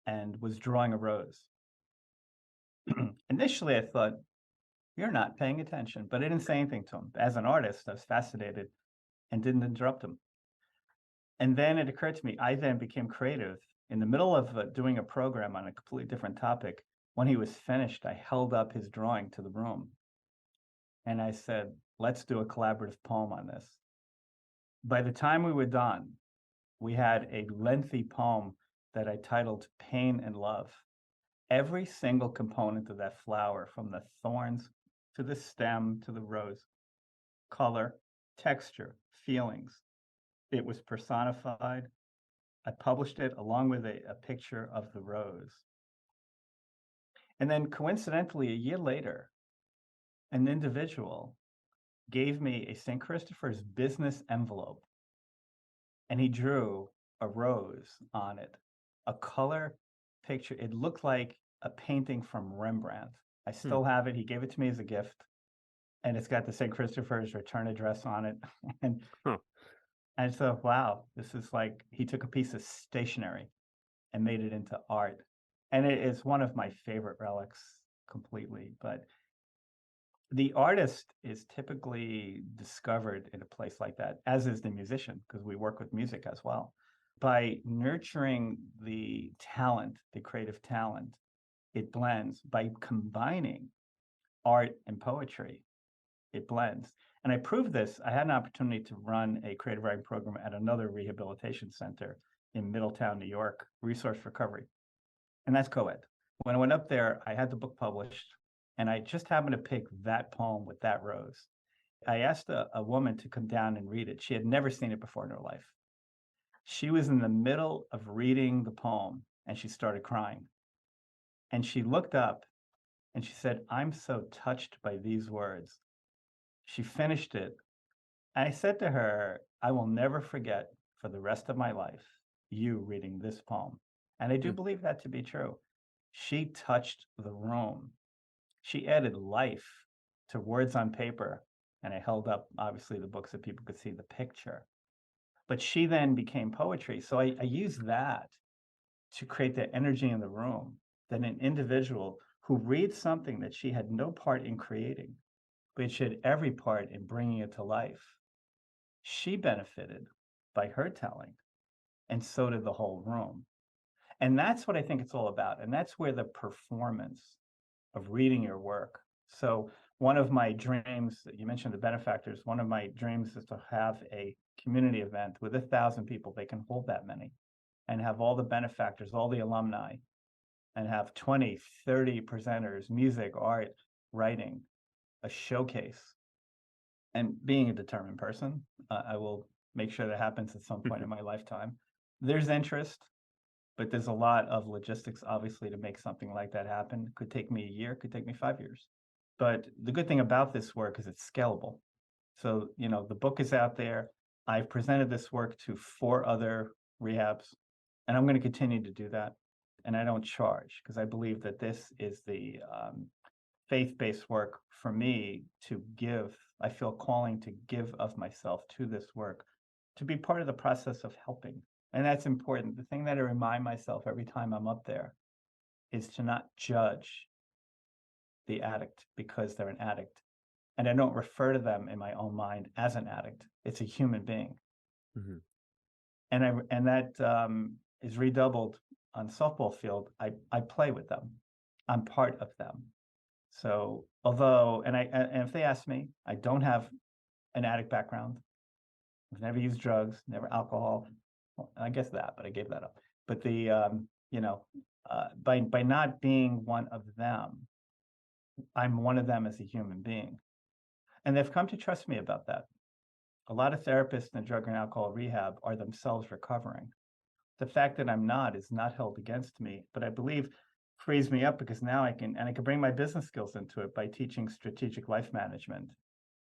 and was drawing a rose. Initially, I thought, you're not paying attention, but I didn't say anything to him. As an artist, I was fascinated and didn't interrupt him. And then it occurred to me, I then became creative. In the middle of doing a program on a completely different topic, when he was finished, I held up his drawing to the room. And I said, let's do a collaborative poem on this. By the time we were done, we had a lengthy poem that I titled Pain and Love. Every single component of that flower, from the thorns to the stem to the rose, color, texture, feelings, it was personified. I published it along with a picture of the rose. And then coincidentally, a year later, an individual gave me a St. Christopher's business envelope, and he drew a rose on it, a color picture. It looked like a painting from Rembrandt. I still have it. He gave it to me as a gift, and it's got the St. Christopher's return address on it. And Huh. I thought, wow, this is like he took a piece of stationery and made it into art. And it is one of my favorite relics completely. But the artist is typically discovered in a place like that, as is the musician, because we work with music as well. By nurturing the talent, the creative talent, it blends. By combining art and poetry, it blends. And I proved this. I had an opportunity to run a creative writing program at another rehabilitation center in Middletown, New York, Resource Recovery. And that's co-ed. When I went up there, I had the book published, and I just happened to pick that poem with that rose. I asked a woman to come down and read it. She had never seen it before in her life. She was in the middle of reading the poem and she started crying. And she looked up and she said, "I'm so touched by these words." She finished it. And I said to her, "I will never forget for the rest of my life you reading this poem." And I do Mm. believe that to be true. She touched the room. She added life to words on paper. And I held up, obviously, the book so people could see the picture. But she then became poetry. So I use that to create the energy in the room that an individual who reads something that she had no part in creating, but she had every part in bringing it to life, she benefited by her telling, and so did the whole room. And that's what I think it's all about. And that's where the performance of reading your work. So one of my dreams, you mentioned the benefactors, one of my dreams is to have a community event with 1,000 people. They can hold that many and have all the benefactors, all the alumni, and have 20, 30 presenters, music, art, writing, a showcase. And being a determined person, I will make sure that happens at some point in my lifetime. There's interest, but there's a lot of logistics, obviously, to make something like that happen. Could take me a year, could take me 5 years. But the good thing about this work is it's scalable. So, the book is out there. I've presented this work to 4 other rehabs, and I'm going to continue to do that. And I don't charge because I believe that this is the faith-based work for me to give. I feel calling to give of myself to this work, to be part of the process of helping. And that's important. The thing that I remind myself every time I'm up there is to not judge the addict because they're an addict. And I don't refer to them in my own mind as an addict. It's a human being. Mhm. And that is redoubled on softball field. I play with them. I'm part of them. So although, and if they ask me, I don't have an addict background. I've never used drugs, never alcohol. Well, I guess that, but I gave that up. But by not being one of them, I'm one of them as a human being, and they've come to trust me about that. A lot of therapists in drug and alcohol rehab are themselves recovering. The fact that I'm not is not held against me, but I believe frees me up because now I can bring my business skills into it by teaching strategic life management,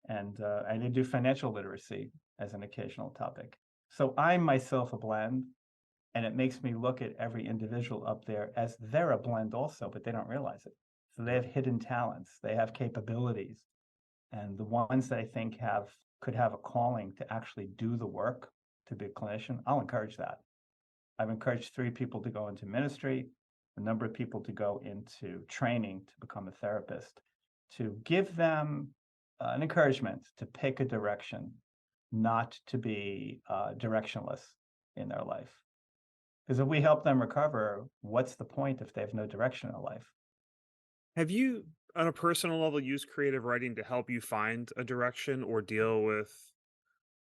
and I did do financial literacy as an occasional topic. So I'm myself a blend, and it makes me look at every individual up there as they're a blend also, but they don't realize it. So they have hidden talents, they have capabilities, and the ones that I think could have a calling to actually do the work to be a clinician, I'll encourage that. I've encouraged 3 people to go into ministry, a number of people to go into training to become a therapist, to give them an encouragement to pick a direction, not to be directionless in their life. Because if we help them recover, what's the point if they have no direction in life? Have you, on a personal level, used creative writing to help you find a direction or deal with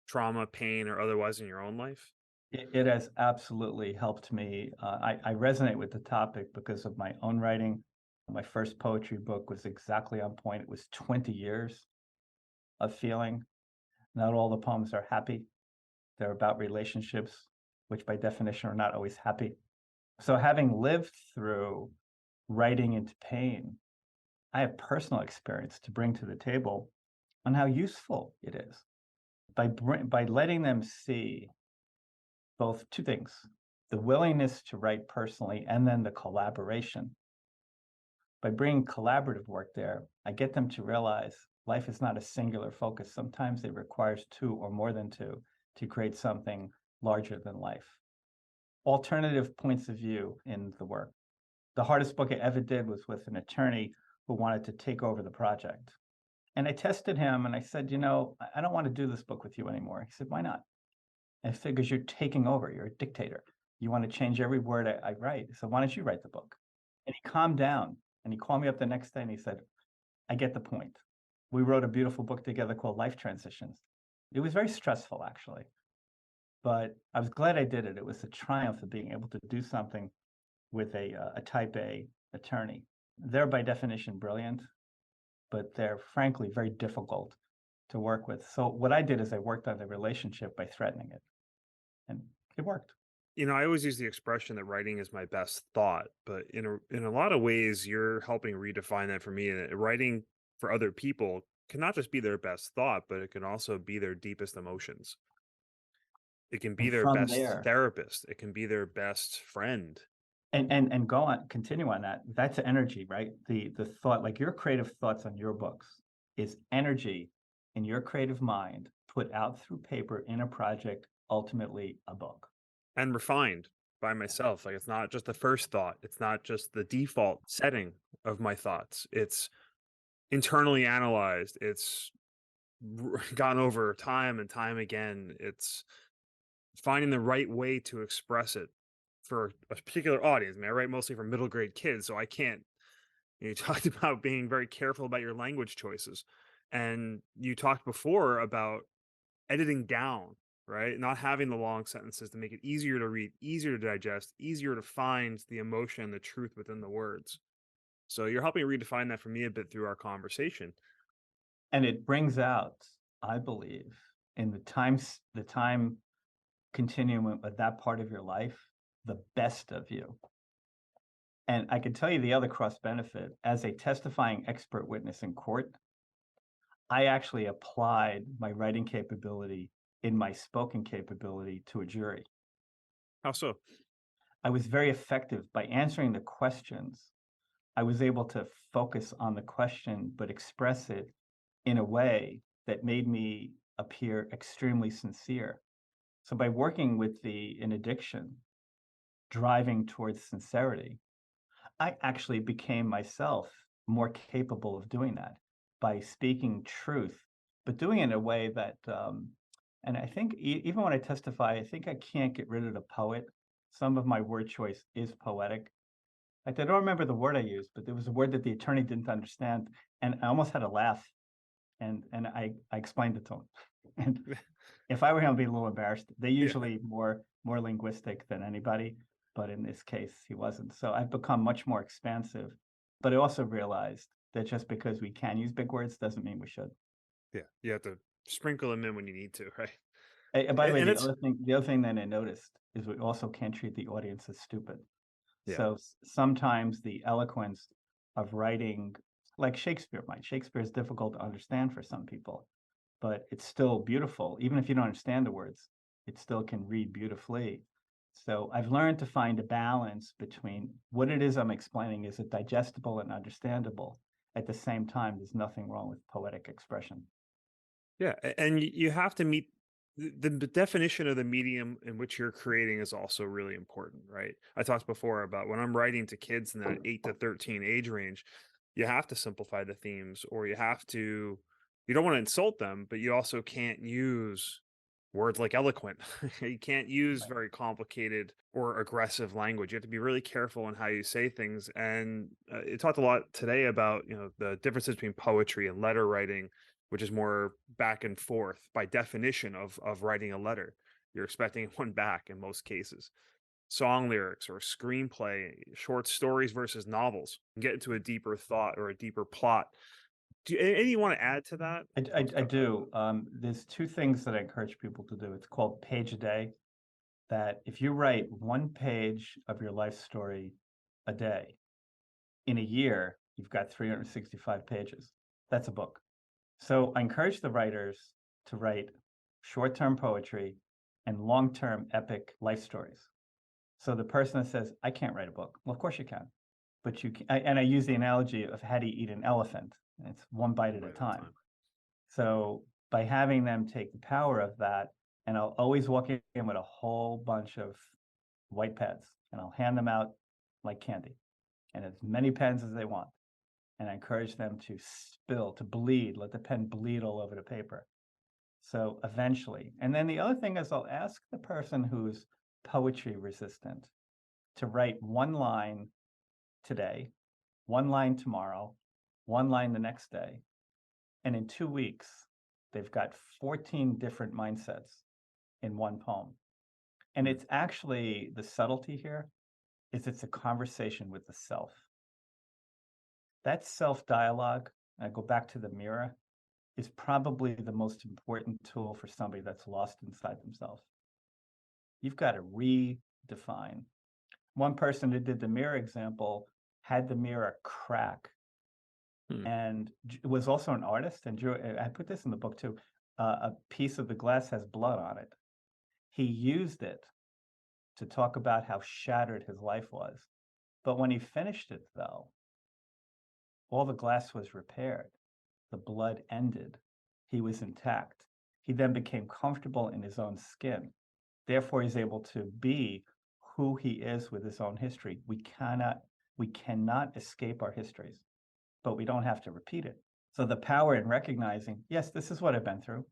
trauma, pain, or otherwise in your own life? It has absolutely helped me. I resonate with the topic because of my own writing. My first poetry book was exactly on point. It was 20 years of feeling. Not all the poems are happy. They're about relationships, which by definition are not always happy. So having lived through writing into pain, I have personal experience to bring to the table on how useful it is by letting them see both 2 things: the willingness to write personally and then the collaboration. By bringing collaborative work there, I get them to realize life is not a singular focus. Sometimes it requires 2 or more than 2 to create something larger than life. Alternative points of view in the work. The hardest book I ever did was with an attorney who wanted to take over the project. And I tested him and I said, I don't want to do this book with you anymore. He said, "Why not?" I said, "Because you're taking over. You're a dictator. You want to change every word I write. So why don't you write the book?" And he calmed down and he called me up the next day and he said, "I get the point." We wrote a beautiful book together called Life Transitions. It was very stressful, actually, but I was glad I did it. It was a triumph of being able to do something with a type A attorney. They're by definition brilliant, but they're frankly very difficult to work with. So what I did is I worked on the relationship by threatening it, and it worked. I always use the expression that writing is my best thought, but in a lot of ways, you're helping redefine that for me. And writing for other people can not just be their best thought, but it can also be their deepest emotions. It can be And their from best there, therapist. It can be their best friend. and go on, continue on that. That's energy, right? The thought, like your creative thoughts on your books, is energy in your creative mind put out through paper in a project, ultimately a book. And refined by myself. Like, it's not just the first thought. It's not just the default setting of my thoughts. It's internally analyzed. It's gone over time and time again. It's finding the right way to express it for a particular audience. I mean, I write mostly for middle grade kids, so I can't. You talked about being very careful about your language choices, and you talked before about editing down, right? Not having the long sentences to make it easier to read, easier to digest, easier to find the emotion, the truth within the words. So you're helping redefine that for me a bit through our conversation. And it brings out, I believe, in the time continuum of that part of your life, the best of you. And I can tell you the other cross benefit as a testifying expert witness in court, I actually applied my writing capability in my spoken capability to a jury. How so? I was very effective by answering the questions. I was able to focus on the question, but express it in a way that made me appear extremely sincere. So by working with in addiction, driving towards sincerity, I actually became myself more capable of doing that by speaking truth, but doing it in a way that, and I think even when I testify, I think I can't get rid of the poet. Some of my word choice is poetic. Like, I don't remember the word I used, but there was a word that the attorney didn't understand, and I almost had a laugh. And I explained it to him. And if I were him, I'd be a little embarrassed. They're Yeah. usually more linguistic than anybody, but in this case, he wasn't. So I've become much more expansive. But I also realized that just because we can use big words doesn't mean we should. Yeah. You have to sprinkle them in when you need to, right? And by the way, And it's the other thing that I noticed is we also can't treat the audience as stupid. yeah. So sometimes the eloquence of writing, like Shakespeare might. Shakespeare is difficult to understand for some people, but it's still beautiful. Even if you don't understand the words, it still can read beautifully. So I've learned to find a balance between what it is I'm explaining. Is it digestible and understandable? At the same time, there's nothing wrong with poetic expression. Yeah, and you have to meet the definition of the medium in which you're creating is also really important, right? I talked before about when I'm writing to kids in that 8 to 13 age range, you have to simplify the themes, or you don't want to insult them, but you also can't use words like eloquent. You can't use Right. very complicated or aggressive language. You have to be really careful in how you say things. And it talked a lot today about, the differences between poetry and letter writing, which is more back and forth by definition of writing a letter. You're expecting one back in most cases. Song lyrics or screenplay, short stories versus novels, get into a deeper thought or a deeper plot. Anything you want to add to that? I do. There's two things that I encourage people to do. It's called page a day. That if you write one page of your life story a day, in a year, you've got 365 pages. That's a book. So I encourage the writers to write short-term poetry and long-term epic life stories. So the person that says, I can't write a book. Well, of course you can. But you can, and I use the analogy of how do you eat an elephant? And it's one bite One at a bite at a time. time. So by having them take the power of that, and I'll always walk in with a whole bunch of white pads and I'll hand them out like candy and as many pens as they want. And I encourage them to spill, to bleed, let the pen bleed all over the paper. So eventually, and then the other thing is I'll ask the person who's poetry resistant to write one line today, one line tomorrow, one line the next day. And in 2 weeks, they've got 14 different mindsets in one poem. And Mm. it's actually the subtlety here is it's a conversation with the self. That self dialogue, I go back to the mirror, is probably the most important tool for somebody that's lost inside themselves. You've got to redefine. One person who did the mirror example had the mirror crack Hmm. and was also an artist and drew. I put this in the book too. A piece of the glass has blood on it. He used it to talk about how shattered his life was. But when he finished it, though, all the glass was repaired. The blood ended. He was intact. He then became comfortable in his own skin. Therefore, he's able to be who he is with his own history. We cannot escape our histories, but we don't have to repeat it. So the power in recognizing, yes, this is what I've been through.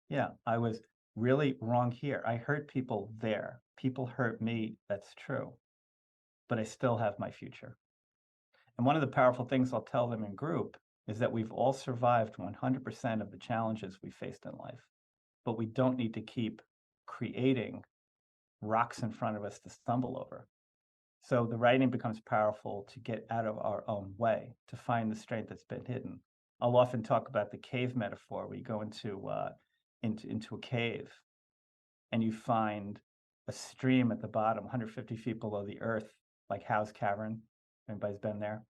Yeah, I was really wrong here. I hurt people there. People hurt me. That's true. But I still have my future. And one of the powerful things I'll tell them in group is that we've all survived 100% of the challenges we faced in life, but we don't need to keep creating rocks in front of us to stumble over. So the writing becomes powerful to get out of our own way, to find the strength that's been hidden. I'll often talk about the cave metaphor, where you go into a cave and you find a stream at the bottom, 150 feet below the earth, like Howe's Cavern. Anybody's been there?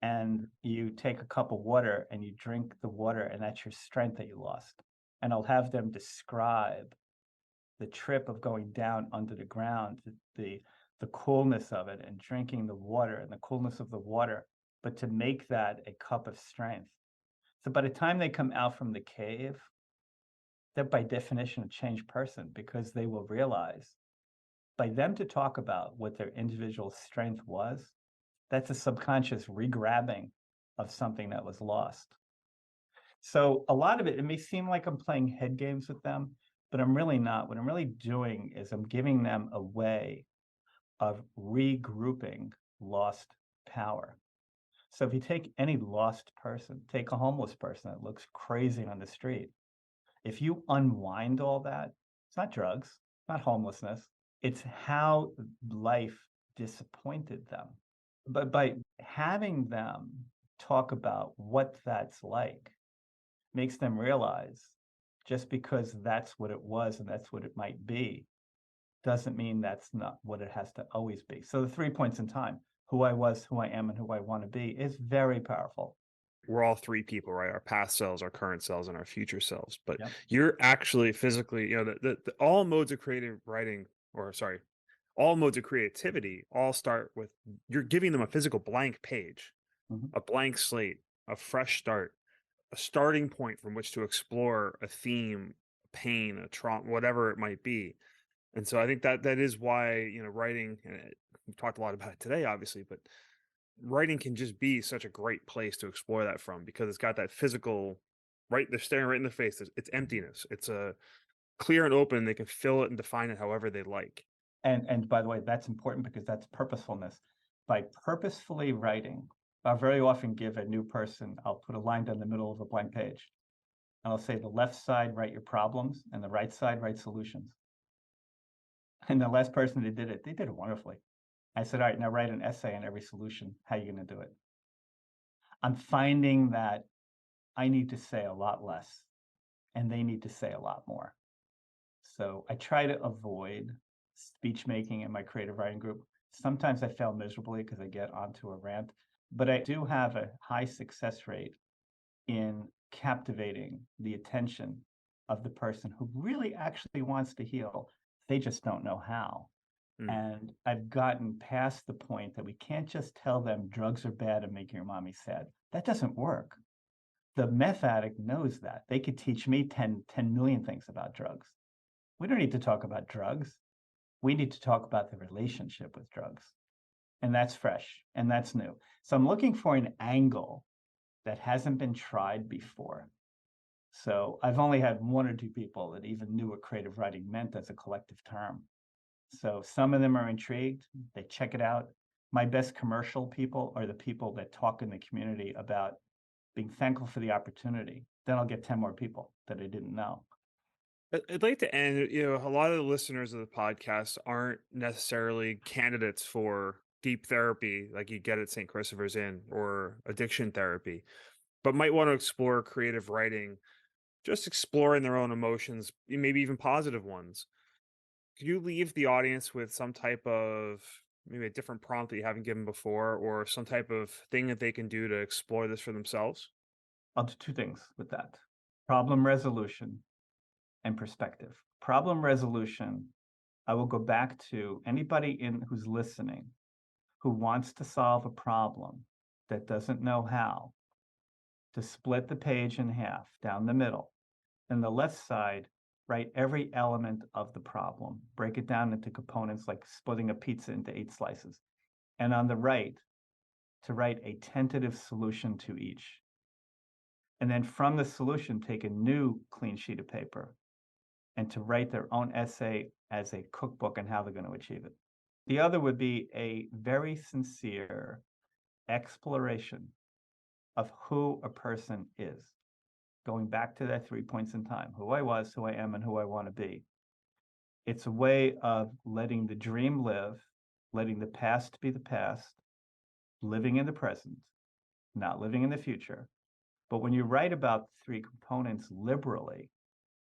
And you take a cup of water and you drink the water, and that's your strength that you lost. And I'll have them describe the trip of going down under the ground, the coolness of it, and drinking the water and the coolness of the water, but to make that a cup of strength. So by the time they come out from the cave, they're by definition a changed person, because they will realize, by them to talk about what their individual strength was, that's a subconscious regrabbing of something that was lost. So a lot of it may seem like I'm playing head games with them, but I'm really not. What I'm really doing is I'm giving them a way of regrouping lost power. So if you take any lost person, take a homeless person that looks crazy on the street, if you unwind all that, it's not drugs, not homelessness, it's how life disappointed them. But by having them talk about what that's like, makes them realize, just because that's what it was and that's what it might be, doesn't mean that's not what it has to always be. So the 3 points in time, who I was, who I am, and who I want to be, is very powerful. We're all three people, right? Our past selves, our current selves, and our future selves. But Yep. you're actually physically, the all modes of creative writing, or sorry, all modes of creativity all start with you're giving them a physical blank page, Mhm. a blank slate, a fresh start, a starting point from which to explore a theme, pain, a trauma, whatever it might be. And so I think that is why, writing, and we've talked a lot about it today, obviously, but writing can just be such a great place to explore that from, because it's got that physical, right? They're staring right in the face. It's emptiness. It's a clear and open. They can fill it and define it however they like. And by the way, that's important because that's purposefulness. By purposefully writing, I'll very often give a new person, I'll put a line down the middle of a blank page, and I'll say, the left side, write your problems, and the right side, write solutions. And the last person that did it, they did it wonderfully. I said, all right, now write an essay on every solution. How are you going to do it? I'm finding that I need to say a lot less and they need to say a lot more. So I try to avoid speech making in my creative writing group. Sometimes I fail miserably because I get onto a rant, but I do have a high success rate in captivating the attention of the person who really actually wants to heal. They just don't know how. Mm. And I've gotten past the point that we can't just tell them drugs are bad and making your mommy sad. That doesn't work. The meth addict knows that. They could teach me 10 million things about drugs. We don't need to talk about drugs. We need to talk about the relationship with drugs. And that's fresh and that's new. So I'm looking for an angle that hasn't been tried before. So I've only had one or two people that even knew what creative writing meant as a collective term. So some of them are intrigued, they check it out. My best commercial people are the people that talk in the community about being thankful for the opportunity. Then I'll get 10 more people that I didn't know. I'd like to end, a lot of the listeners of the podcast aren't necessarily candidates for deep therapy like you get at St. Christopher's Inn, or addiction therapy, but might want to explore creative writing. just exploring their own emotions, maybe even positive ones. Could you leave the audience with some type of maybe a different prompt that you haven't given before, or some type of thing that they can do to explore this for themselves? I'll do two things with that: problem resolution and perspective. Problem resolution, I will go back to anybody in who's listening who wants to solve a problem that doesn't know how, to split the page in half down the middle. And the left side, write every element of the problem, break it down into components like splitting a pizza into 8 slices. And on the right, to write a tentative solution to each. And then from the solution, take a new clean sheet of paper and to write their own essay as a cookbook on how they're going to achieve it. The other would be a very sincere exploration of who a person is, going back to that 3 points in time: who I was, who I am, and who I want to be. It's a way of letting the dream live, letting the past be the past, living in the present, not living in the future. But when you write about 3 components liberally,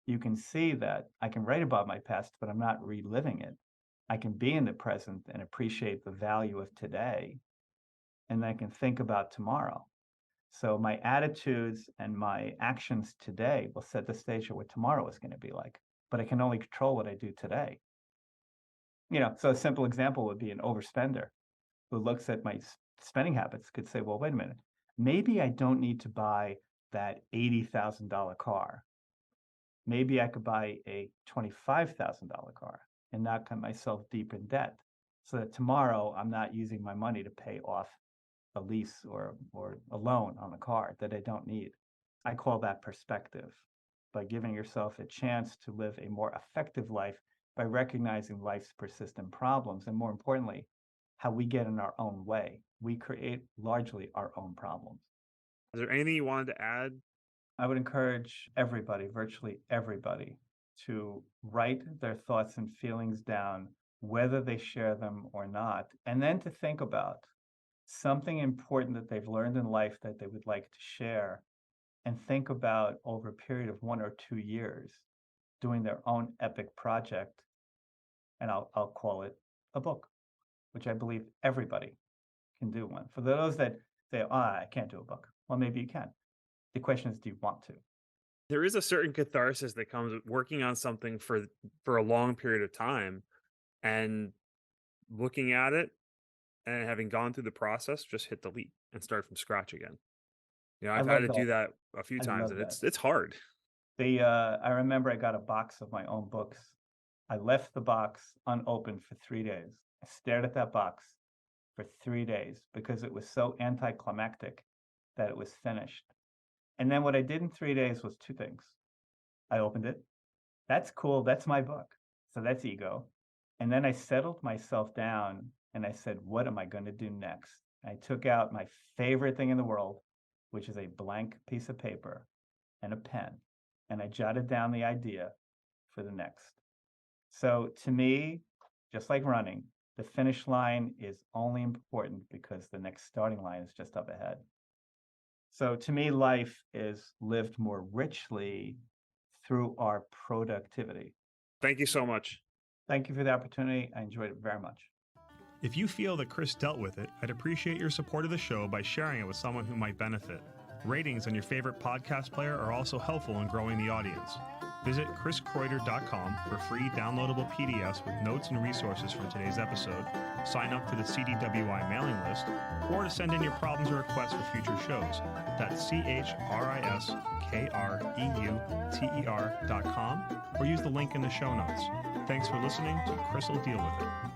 you can see that I can write about my past, but I'm not reliving it. I can be in the present and appreciate the value of today, and I can think about tomorrow. So my attitudes and my actions today will set the stage for what tomorrow is going to be like, but I can only control what I do today. So a simple example would be an overspender who looks at my spending habits could say, well, wait a minute, maybe I don't need to buy that $80,000 car. Maybe I could buy a $25,000 car and not cut myself deep in debt so that tomorrow I'm not using my money to pay off a lease or a loan on a car that I don't need. I call that perspective, by giving yourself a chance to live a more effective life by recognizing life's persistent problems, and more importantly, how we get in our own way. We create largely our own problems. Is there anything you wanted to add? I would encourage everybody, virtually everybody, to write their thoughts and feelings down, whether they share them or not, and then to think about something important that they've learned in life that they would like to share, and think about over a period of 1 or 2 years doing their own epic project. And I'll call it a book, which I believe everybody can do one. For those that say, I can't do a book, well, maybe you can. The question is, do you want to? There is a certain catharsis that comes with working on something for a long period of time and looking at it and having gone through the process, just hit delete and start from scratch again. I I've had love to do that. that a few I times, love and that. it's hard. I remember I got a box of my own books. I left the box unopened for 3 days. I stared at that box for 3 days because it was so anticlimactic that it was finished. And then what I did in 3 days was 2 things. I opened it. That's cool. That's my book. So that's ego. And then I settled myself down and I said, what am I going to do next? I took out my favorite thing in the world, which is a blank piece of paper and a pen. And I jotted down the idea for the next. So to me, just like running, the finish line is only important because the next starting line is just up ahead. So to me, life is lived more richly through our productivity. Thank you so much. Thank you for the opportunity. I enjoyed it very much. If you feel that Chris dealt with it, I'd appreciate your support of the show by sharing it with someone who might benefit. Ratings on your favorite podcast player are also helpful in growing the audience. Visit chriskreuter.com for free downloadable PDFs with notes and resources from today's episode, sign up to the CDWI mailing list, or to send in your problems or requests for future shows. That's CHRISKREUTER.com, or use the link in the show notes. Thanks for listening to Chris will deal with it.